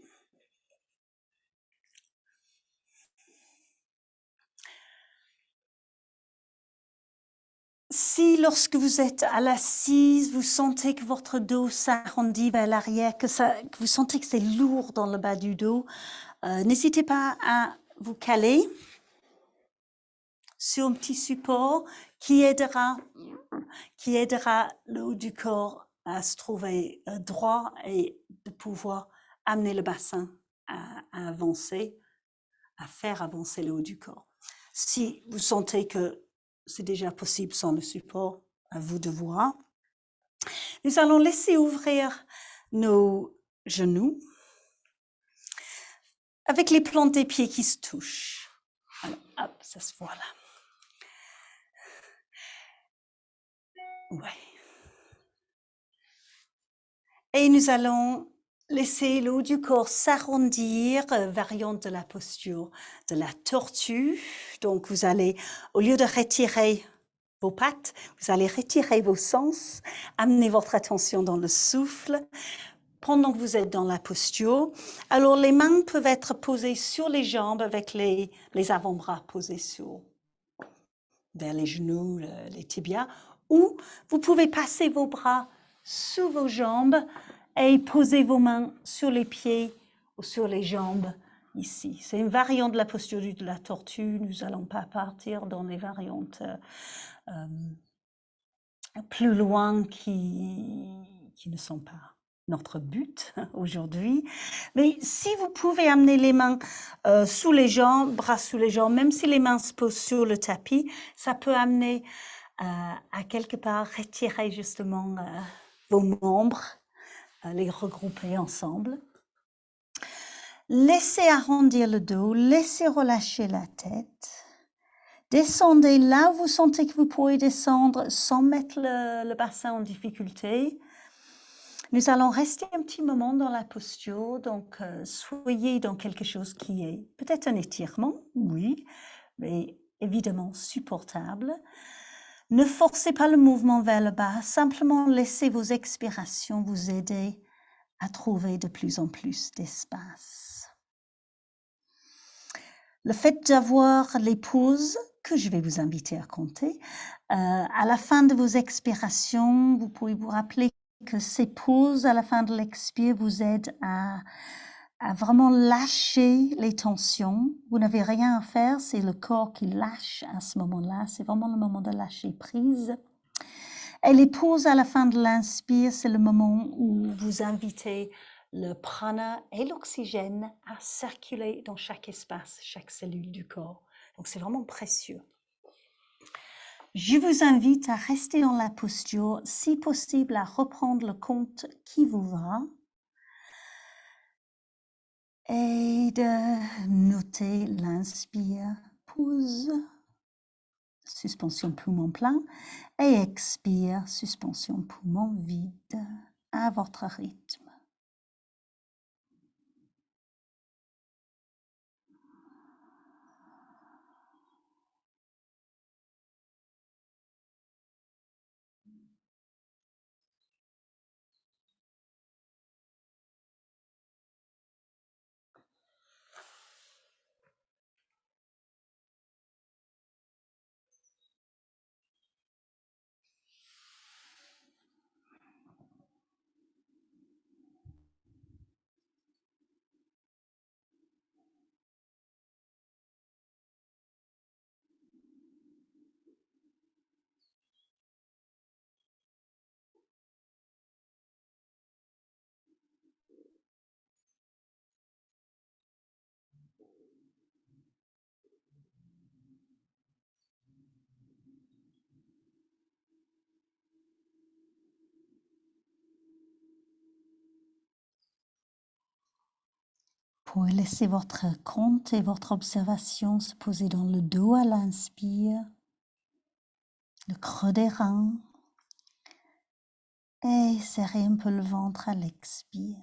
Si lorsque vous êtes à l'assise, vous sentez que votre dos s'arrondit vers l'arrière, que vous sentez que c'est lourd dans le bas du dos, n'hésitez pas à vous caler sur un petit support qui aidera le haut du corps à se trouver droit et de pouvoir amener le bassin à avancer, à faire avancer le haut du corps. Si vous sentez que c'est déjà possible sans le support, à vous de voir. Nous allons laisser ouvrir nos genoux avec les plantes des pieds qui se touchent. Alors, hop, ça se voit là. Ouais. Et nous allons laisser le haut du corps s'arrondir, variante de la posture de la tortue. Donc, vous allez, au lieu de retirer vos pattes, vous allez retirer vos sens, amener votre attention dans le souffle pendant que vous êtes dans la posture. Alors, les mains peuvent être posées sur les jambes avec les avant-bras posés vers les genoux, les tibias, ou vous pouvez passer vos bras sous vos jambes et poser vos mains sur les pieds ou sur les jambes ici. C'est une variante de la posture de la tortue. Nous n'allons pas partir dans les variantes plus loin qui ne sont pas notre but aujourd'hui. Mais si vous pouvez amener les mains sous les jambes, bras sous les jambes, même si les mains se posent sur le tapis, ça peut amener à quelque part retirer justement vos membres, les regrouper ensemble. Laissez arrondir le dos, laissez relâcher la tête. Descendez là où vous sentez que vous pourrez descendre sans mettre le bassin en difficulté. Nous allons rester un petit moment dans la posture, donc soyez dans quelque chose qui est peut-être un étirement, oui, mais évidemment supportable. Ne forcez pas le mouvement vers le bas, simplement laissez vos expirations vous aider à trouver de plus en plus d'espace. Le fait d'avoir les pauses que je vais vous inviter à compter, à la fin de vos expirations, vous pouvez vous rappeler que ces pauses à la fin de l'expire vous aident à vraiment lâcher les tensions. Vous n'avez rien à faire, c'est le corps qui lâche à ce moment-là. C'est vraiment le moment de lâcher prise. Et les pauses à la fin de l'inspire, c'est le moment où vous invitez le prana et l'oxygène à circuler dans chaque espace, chaque cellule du corps. Donc c'est vraiment précieux. Je vous invite à rester dans la posture, si possible à reprendre le compte qui vous va et de noter l'inspire, pause, suspension poumon plein et expire, suspension poumon vide à votre rythme. Vous pouvez laisser votre compte et votre observation se poser dans le dos à l'inspire, le creux des reins, et serrer un peu le ventre à l'expire.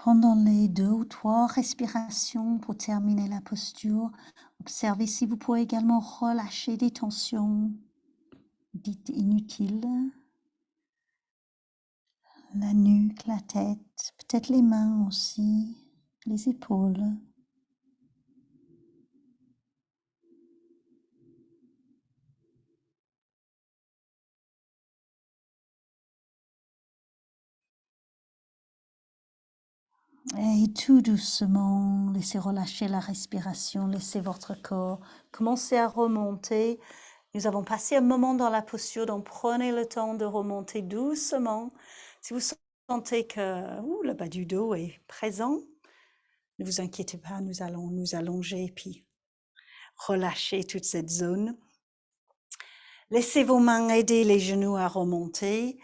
Pendant les 2 ou 3 respirations pour terminer la posture, observez si vous pouvez également relâcher des tensions dites inutiles. La nuque, la tête, peut-être les mains aussi, les épaules. Et tout doucement, laissez relâcher la respiration, laissez votre corps commencer à remonter. Nous avons passé un moment dans la posture, donc prenez le temps de remonter doucement. Si vous sentez que le bas du dos est présent, ne vous inquiétez pas, nous allons nous allonger puis relâcher toute cette zone. Laissez vos mains aider les genoux à remonter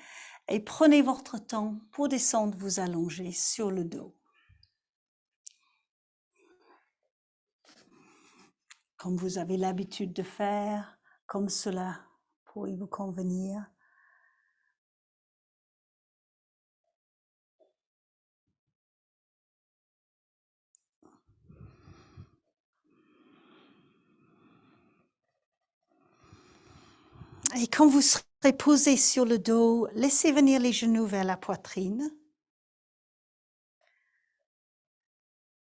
et prenez votre temps pour descendre, vous allonger sur le dos. Comme vous avez l'habitude de faire, comme cela pourrait vous convenir. Et quand vous serez posé sur le dos, laissez venir les genoux vers la poitrine.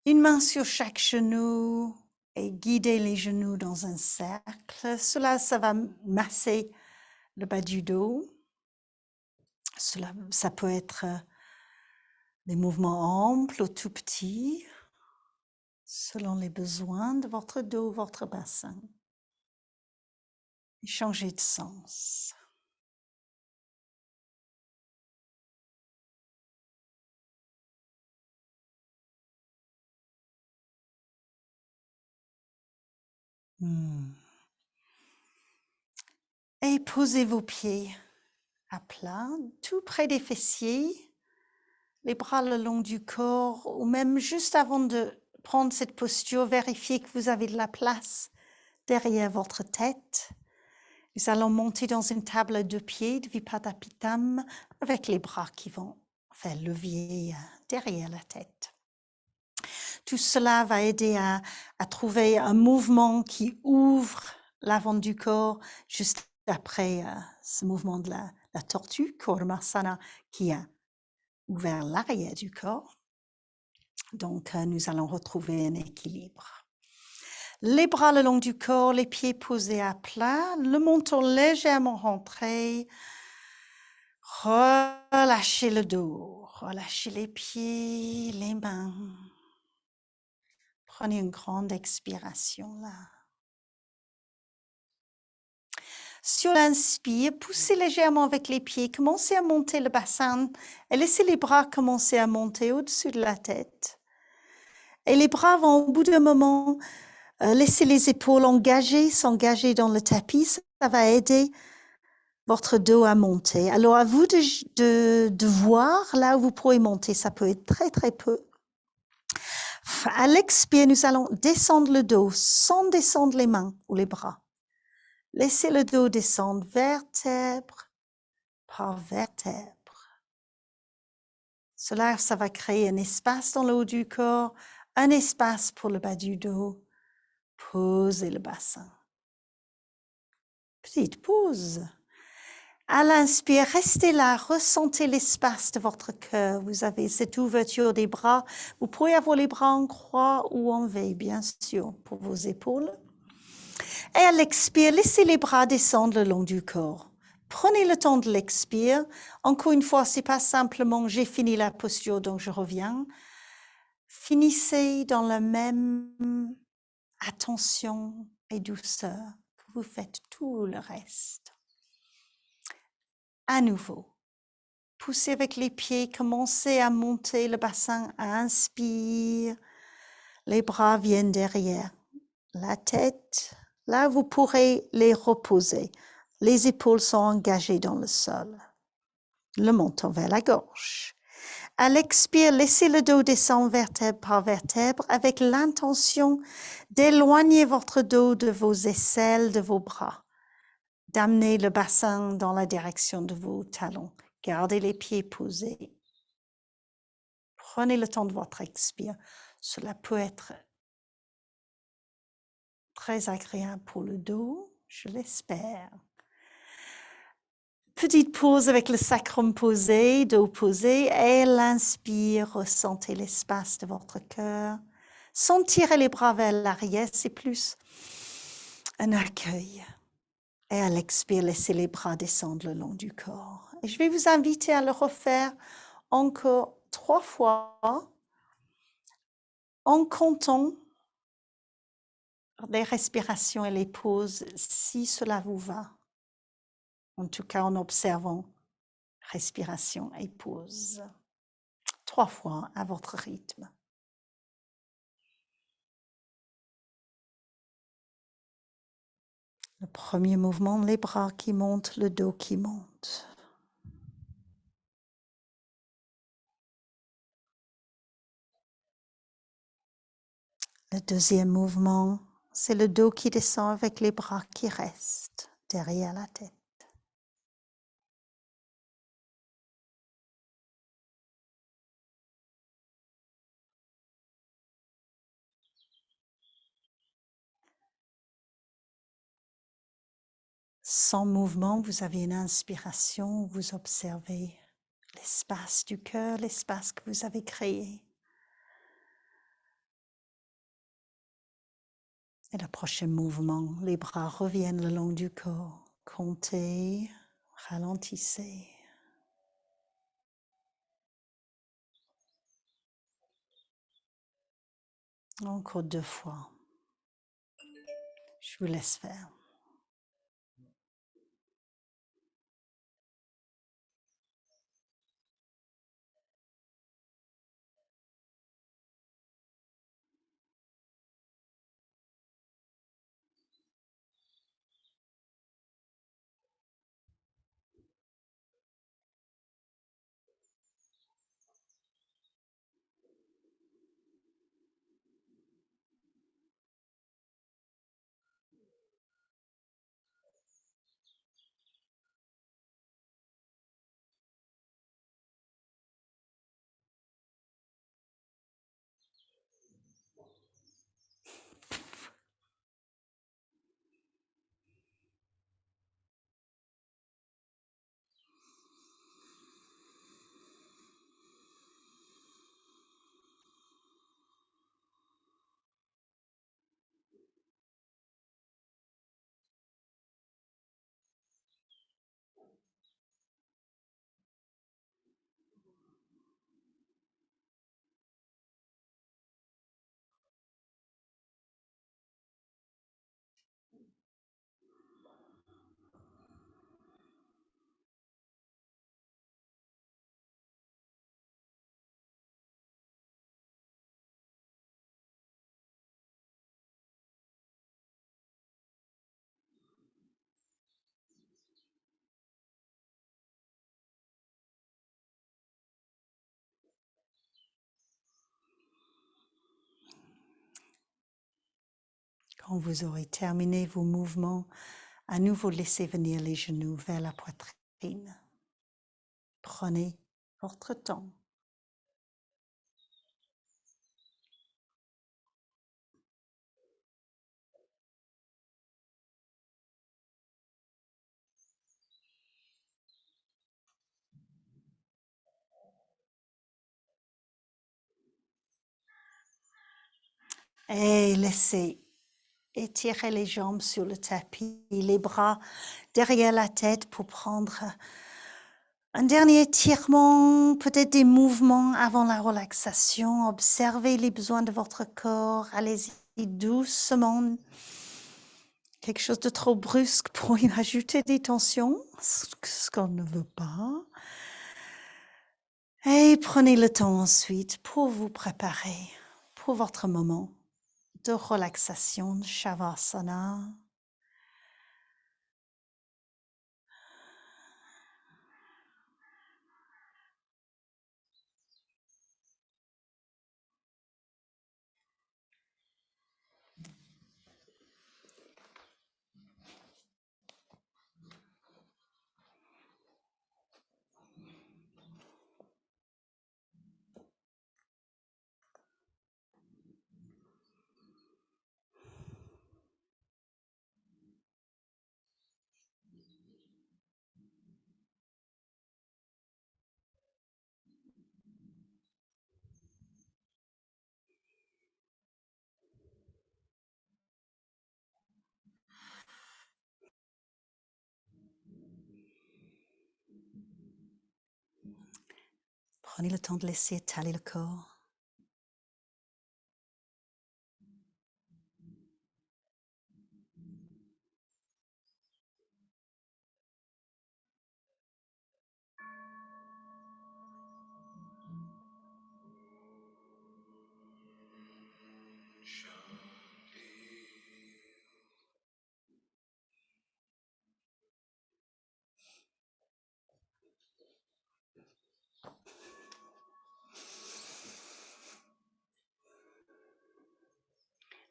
Une main sur chaque genou et guidez les genoux dans un cercle. Cela, ça va masser le bas du dos. Ça peut être des mouvements amples ou tout petits, selon les besoins de votre dos, votre bassin. Et changez de sens. Et posez vos pieds à plat, tout près des fessiers, les bras le long du corps, ou même juste avant de prendre cette posture, vérifiez que vous avez de la place derrière votre tête. Nous allons monter dans une table à 2 pieds de Vipattapitam avec les bras qui vont faire levier derrière la tête. Tout cela va aider à trouver un mouvement qui ouvre l'avant du corps juste après ce mouvement de la tortue, Kurmasana, qui a ouvert l'arrière du corps. Donc, nous allons retrouver un équilibre. Les bras le long du corps, les pieds posés à plat, le menton légèrement rentré. Relâchez le dos, relâchez les pieds, les mains. Prenez une grande expiration là. Sur l'inspire, poussez légèrement avec les pieds, commencez à monter le bassin et laissez les bras commencer à monter au-dessus de la tête. Et les bras vont au bout d'un moment laisser les épaules s'engager dans le tapis. Ça va aider votre dos à monter. Alors à vous de voir là où vous pourrez monter. Ça peut être très très peu. À l'expire, nous allons descendre le dos sans descendre les mains ou les bras. Laissez le dos descendre vertèbre par vertèbre. Cela, ça va créer un espace dans le haut du corps, un espace pour le bas du dos. Posez le bassin. Petite pause. À l'inspire, restez là, ressentez l'espace de votre cœur. Vous avez cette ouverture des bras. Vous pouvez avoir les bras en croix ou en V, bien sûr, pour vos épaules. Et à l'expire, laissez les bras descendre le long du corps. Prenez le temps de l'expire. Encore une fois, c'est pas simplement j'ai fini la posture, donc je reviens. Finissez dans la même attention et douceur que vous faites tout le reste. À nouveau, poussez avec les pieds, commencez à monter le bassin, inspire, les bras viennent derrière, la tête, là vous pourrez les reposer, les épaules sont engagées dans le sol, le menton vers la gorge. À l'expire, laissez le dos descendre vertèbre par vertèbre avec l'intention d'éloigner votre dos de vos aisselles, de vos bras. D'amener le bassin dans la direction de vos talons. Gardez les pieds posés. Prenez le temps de votre expire. Cela peut être très agréable pour le dos, je l'espère. Petite pause avec le sacrum posé, dos posé, et l'inspire, ressentez l'espace de votre cœur. Sans tirer les bras vers l'arrière, c'est plus un accueil. Et à l'expire, laissez les bras descendre le long du corps. Et je vais vous inviter à le refaire encore 3 fois en comptant les respirations et les pauses si cela vous va. En tout cas, en observant respiration et pause. 3 fois à votre rythme. Le premier mouvement, les bras qui montent, le dos qui monte. Le deuxième mouvement, c'est le dos qui descend avec les bras qui restent derrière la tête. Sans mouvement, vous avez une inspiration, vous observez l'espace du cœur, l'espace que vous avez créé. Et le prochain mouvement, les bras reviennent le long du corps. Comptez, ralentissez. Encore 2 fois. Je vous laisse faire. Quand vous aurez terminé vos mouvements, à nouveau laissez venir les genoux vers la poitrine. Prenez votre temps. Et laissez étirer les jambes sur le tapis, les bras derrière la tête pour prendre un dernier étirement, peut-être des mouvements avant la relaxation. Observez les besoins de votre corps. Allez-y doucement. Quelque chose de trop brusque pour y ajouter des tensions, ce qu'on ne veut pas. Et prenez le temps ensuite pour vous préparer pour votre moment de relaxation, Shavasana. Prenez le temps de laisser étaler le corps.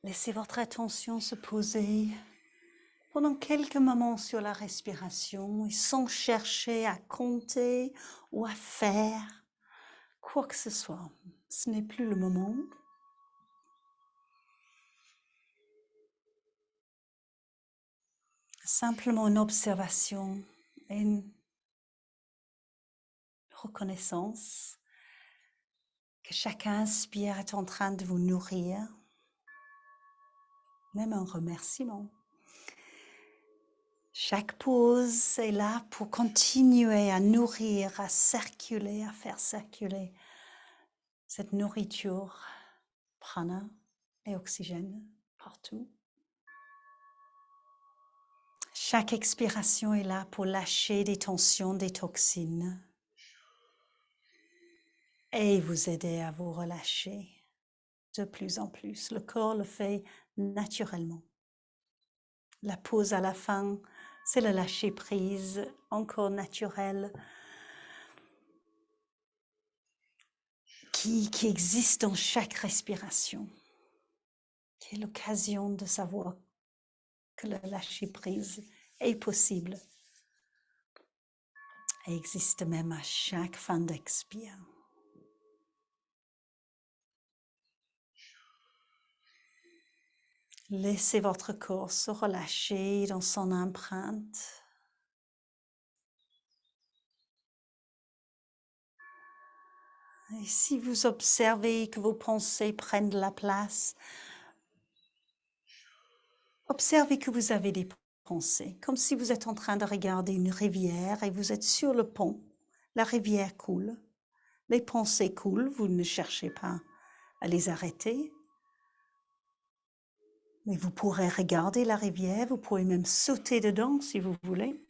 Laissez votre attention se poser pendant quelques moments sur la respiration et sans chercher à compter ou à faire quoi que ce soit. Ce n'est plus le moment. Simplement une observation et une reconnaissance que chaque inspire est en train de vous nourrir, même un remerciement. Chaque pause est là pour continuer à nourrir, à circuler, à faire circuler cette nourriture, prana et oxygène partout. Chaque expiration est là pour lâcher des tensions, des toxines et vous aider à vous relâcher de plus en plus. Le corps le fait naturellement. La pause à la fin, c'est le lâcher prise encore naturel qui existe dans chaque respiration, qui est l'occasion de savoir que le lâcher prise est possible et existe même à chaque fin d'expire. Laissez votre corps se relâcher dans son empreinte. Et si vous observez que vos pensées prennent de la place, observez que vous avez des pensées, comme si vous êtes en train de regarder une rivière et vous êtes sur le pont. La rivière coule, les pensées coulent, vous ne cherchez pas à les arrêter. Mais vous pourrez regarder la rivière, vous pourrez même sauter dedans si vous voulez.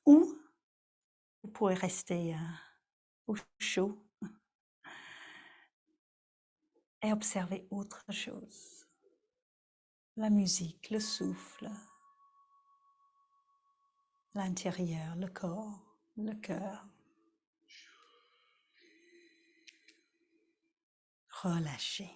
Ou vous pourrez rester au chaud et observer autre chose. La musique, le souffle, l'intérieur, le corps, le cœur. Relâchez.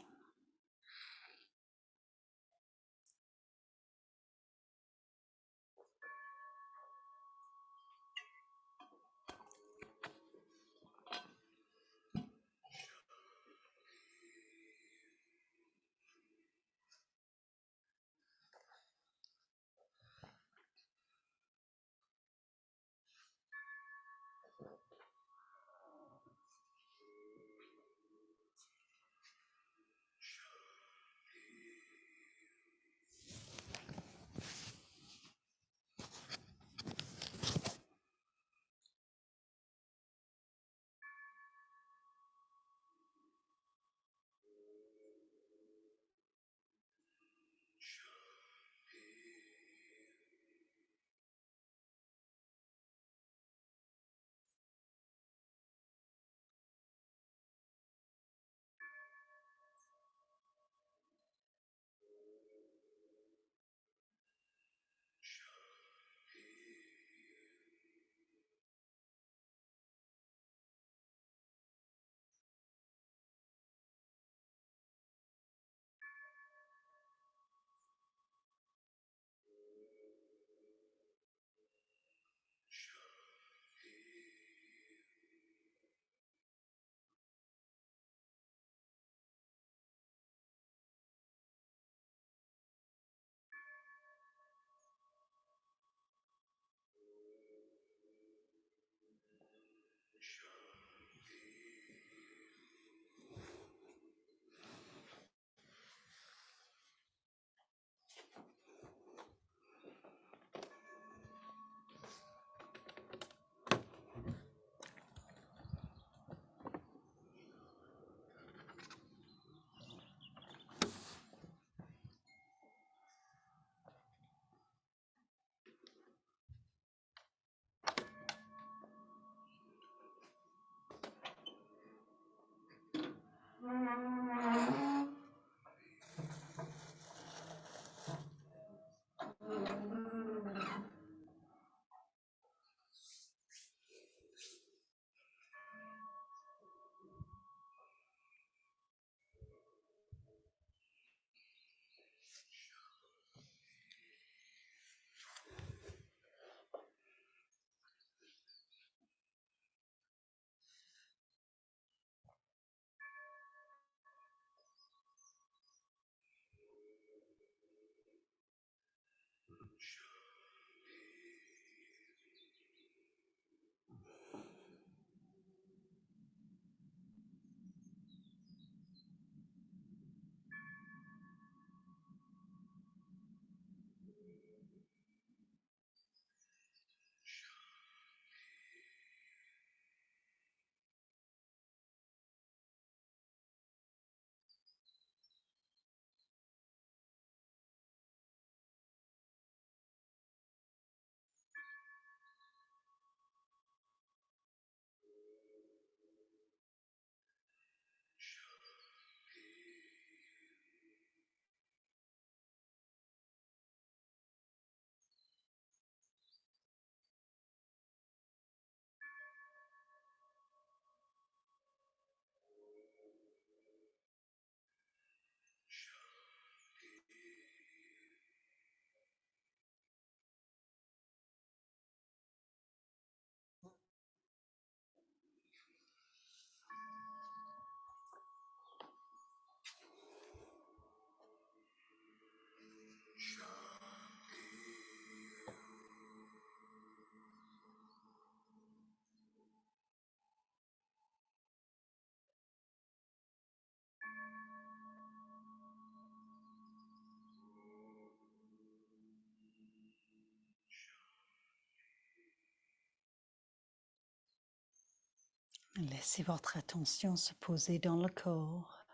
Laissez votre attention se poser dans le corps.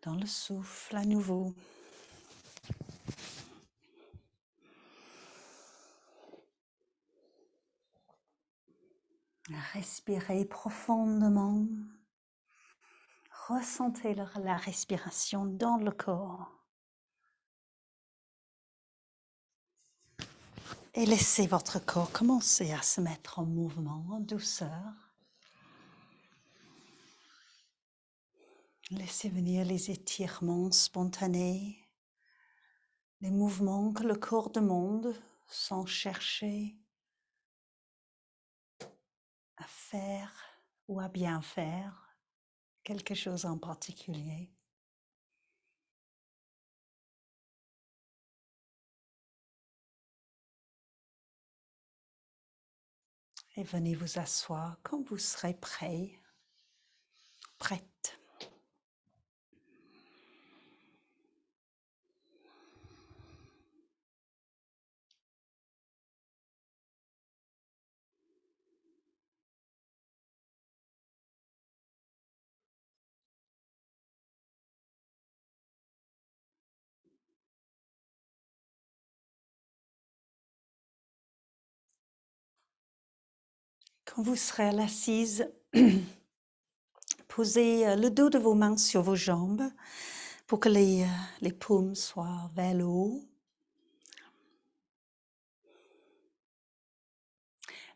Dans le souffle à nouveau. Respirez profondément. Ressentez la respiration dans le corps. Et laissez votre corps commencer à se mettre en mouvement, en douceur. Laissez venir les étirements spontanés, les mouvements que le corps demande sans chercher à faire ou à bien faire quelque chose en particulier. Et venez vous asseoir quand vous serez prêt, prête. Quand vous serez à l'assise, posez le dos de vos mains sur vos jambes pour que les paumes soient vers le haut.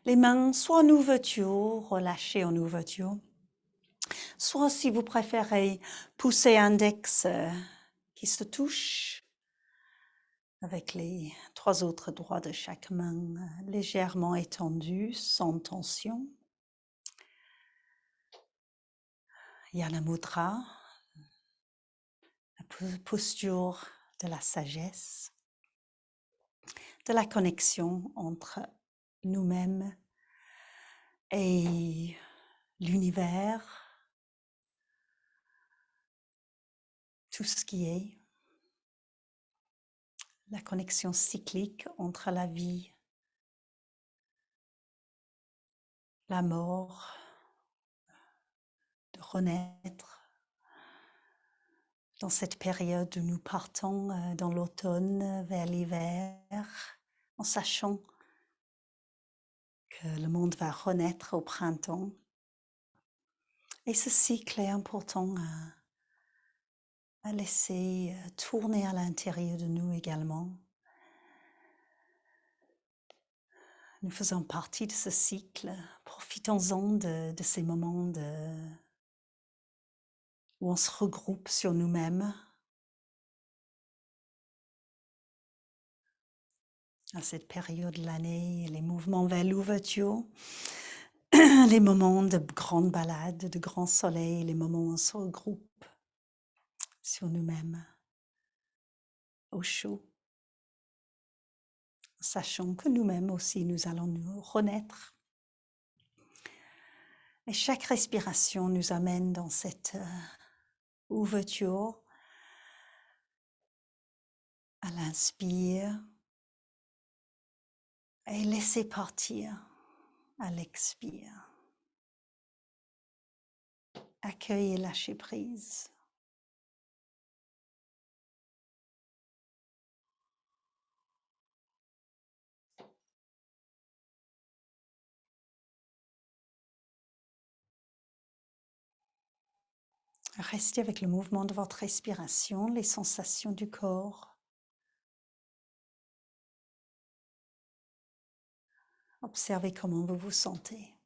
Les mains soit en ouverture, relâchées en ouverture, soit si vous préférez pousser index qui se touche avec les 3 autres doigts de chaque main légèrement étendus, sans tension. Yana Mudra, la posture de la sagesse, de la connexion entre nous-mêmes et l'univers, tout ce qui est, la connexion cyclique entre la vie, la mort, de renaître dans cette période où nous partons dans l'automne vers l'hiver, en sachant que le monde va renaître au printemps. Et ce cycle est important à laisser tourner à l'intérieur de nous également. Nous faisons partie de ce cycle. Profitons-en de ces moments où on se regroupe sur nous-mêmes. À cette période de l'année, les mouvements vers l'ouverture, les moments de grandes balades, de grand soleil, les moments où on se regroupe sur nous-mêmes, au chaud, sachant que nous-mêmes aussi, nous allons nous renaître. Et chaque respiration nous amène dans cette ouverture à l'inspire et laisser partir à l'expire. Accueille et lâcher prise. Restez avec le mouvement de votre respiration, les sensations du corps. Observez comment vous vous sentez.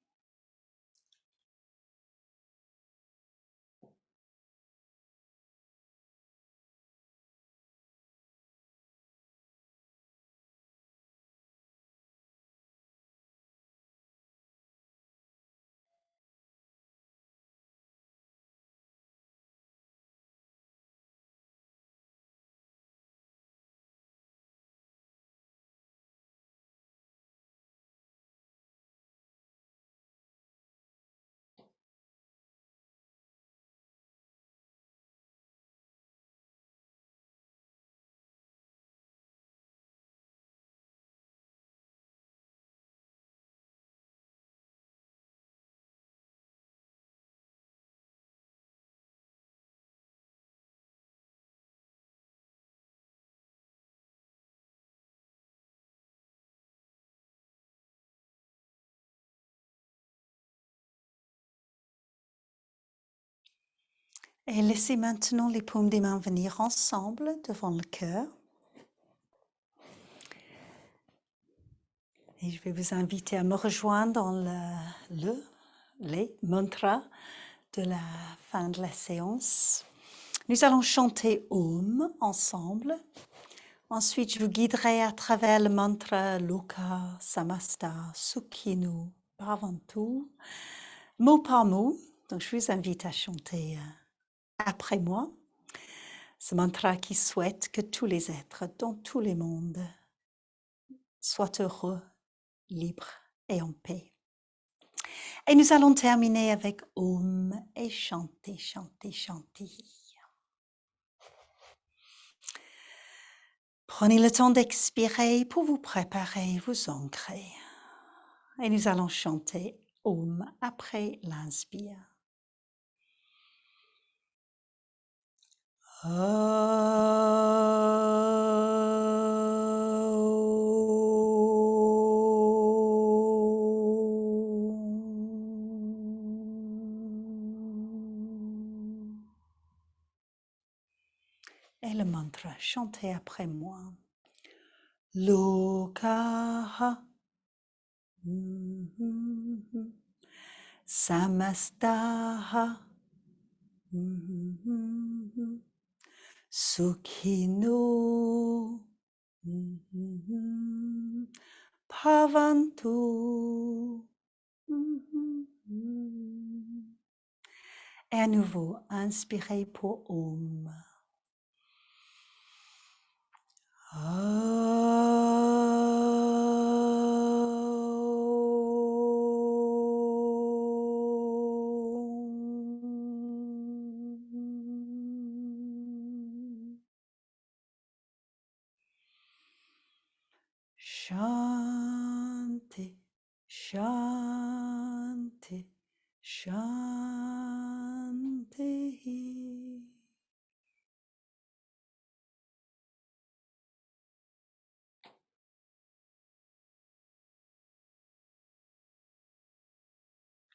Et laissez maintenant les paumes des mains venir ensemble devant le cœur. Et je vais vous inviter à me rejoindre dans les mantras de la fin de la séance. Nous allons chanter Om ensemble. Ensuite, je vous guiderai à travers le mantra Loka Samasta Sukhino Bhavantu, mot par mot. Donc, je vous invite à chanter après moi ce mantra qui souhaite que tous les êtres dans tous les mondes soient heureux, libres et en paix. Et nous allons terminer avec Om et chanter, chanter, chanter. Prenez le temps d'expirer pour vous préparer, vous ancrer. Et nous allons chanter Om après l'inspire. Et le mantra, chantez après moi. Lokaha Samastaha Sukhino Bhavantu. Et à nouveau, inspirez pour Om. Shanti, Shanti, Shanti.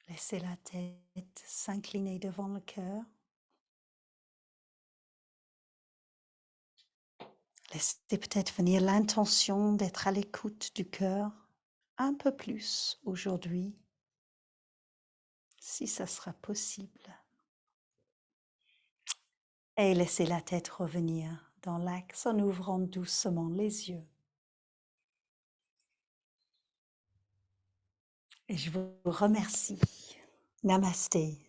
Laissez la tête s'incliner devant le cœur. Laissez peut-être venir l'intention d'être à l'écoute du cœur un peu plus aujourd'hui, si ça sera possible. Et laissez la tête revenir dans l'axe en ouvrant doucement les yeux. Et je vous remercie. Namasté.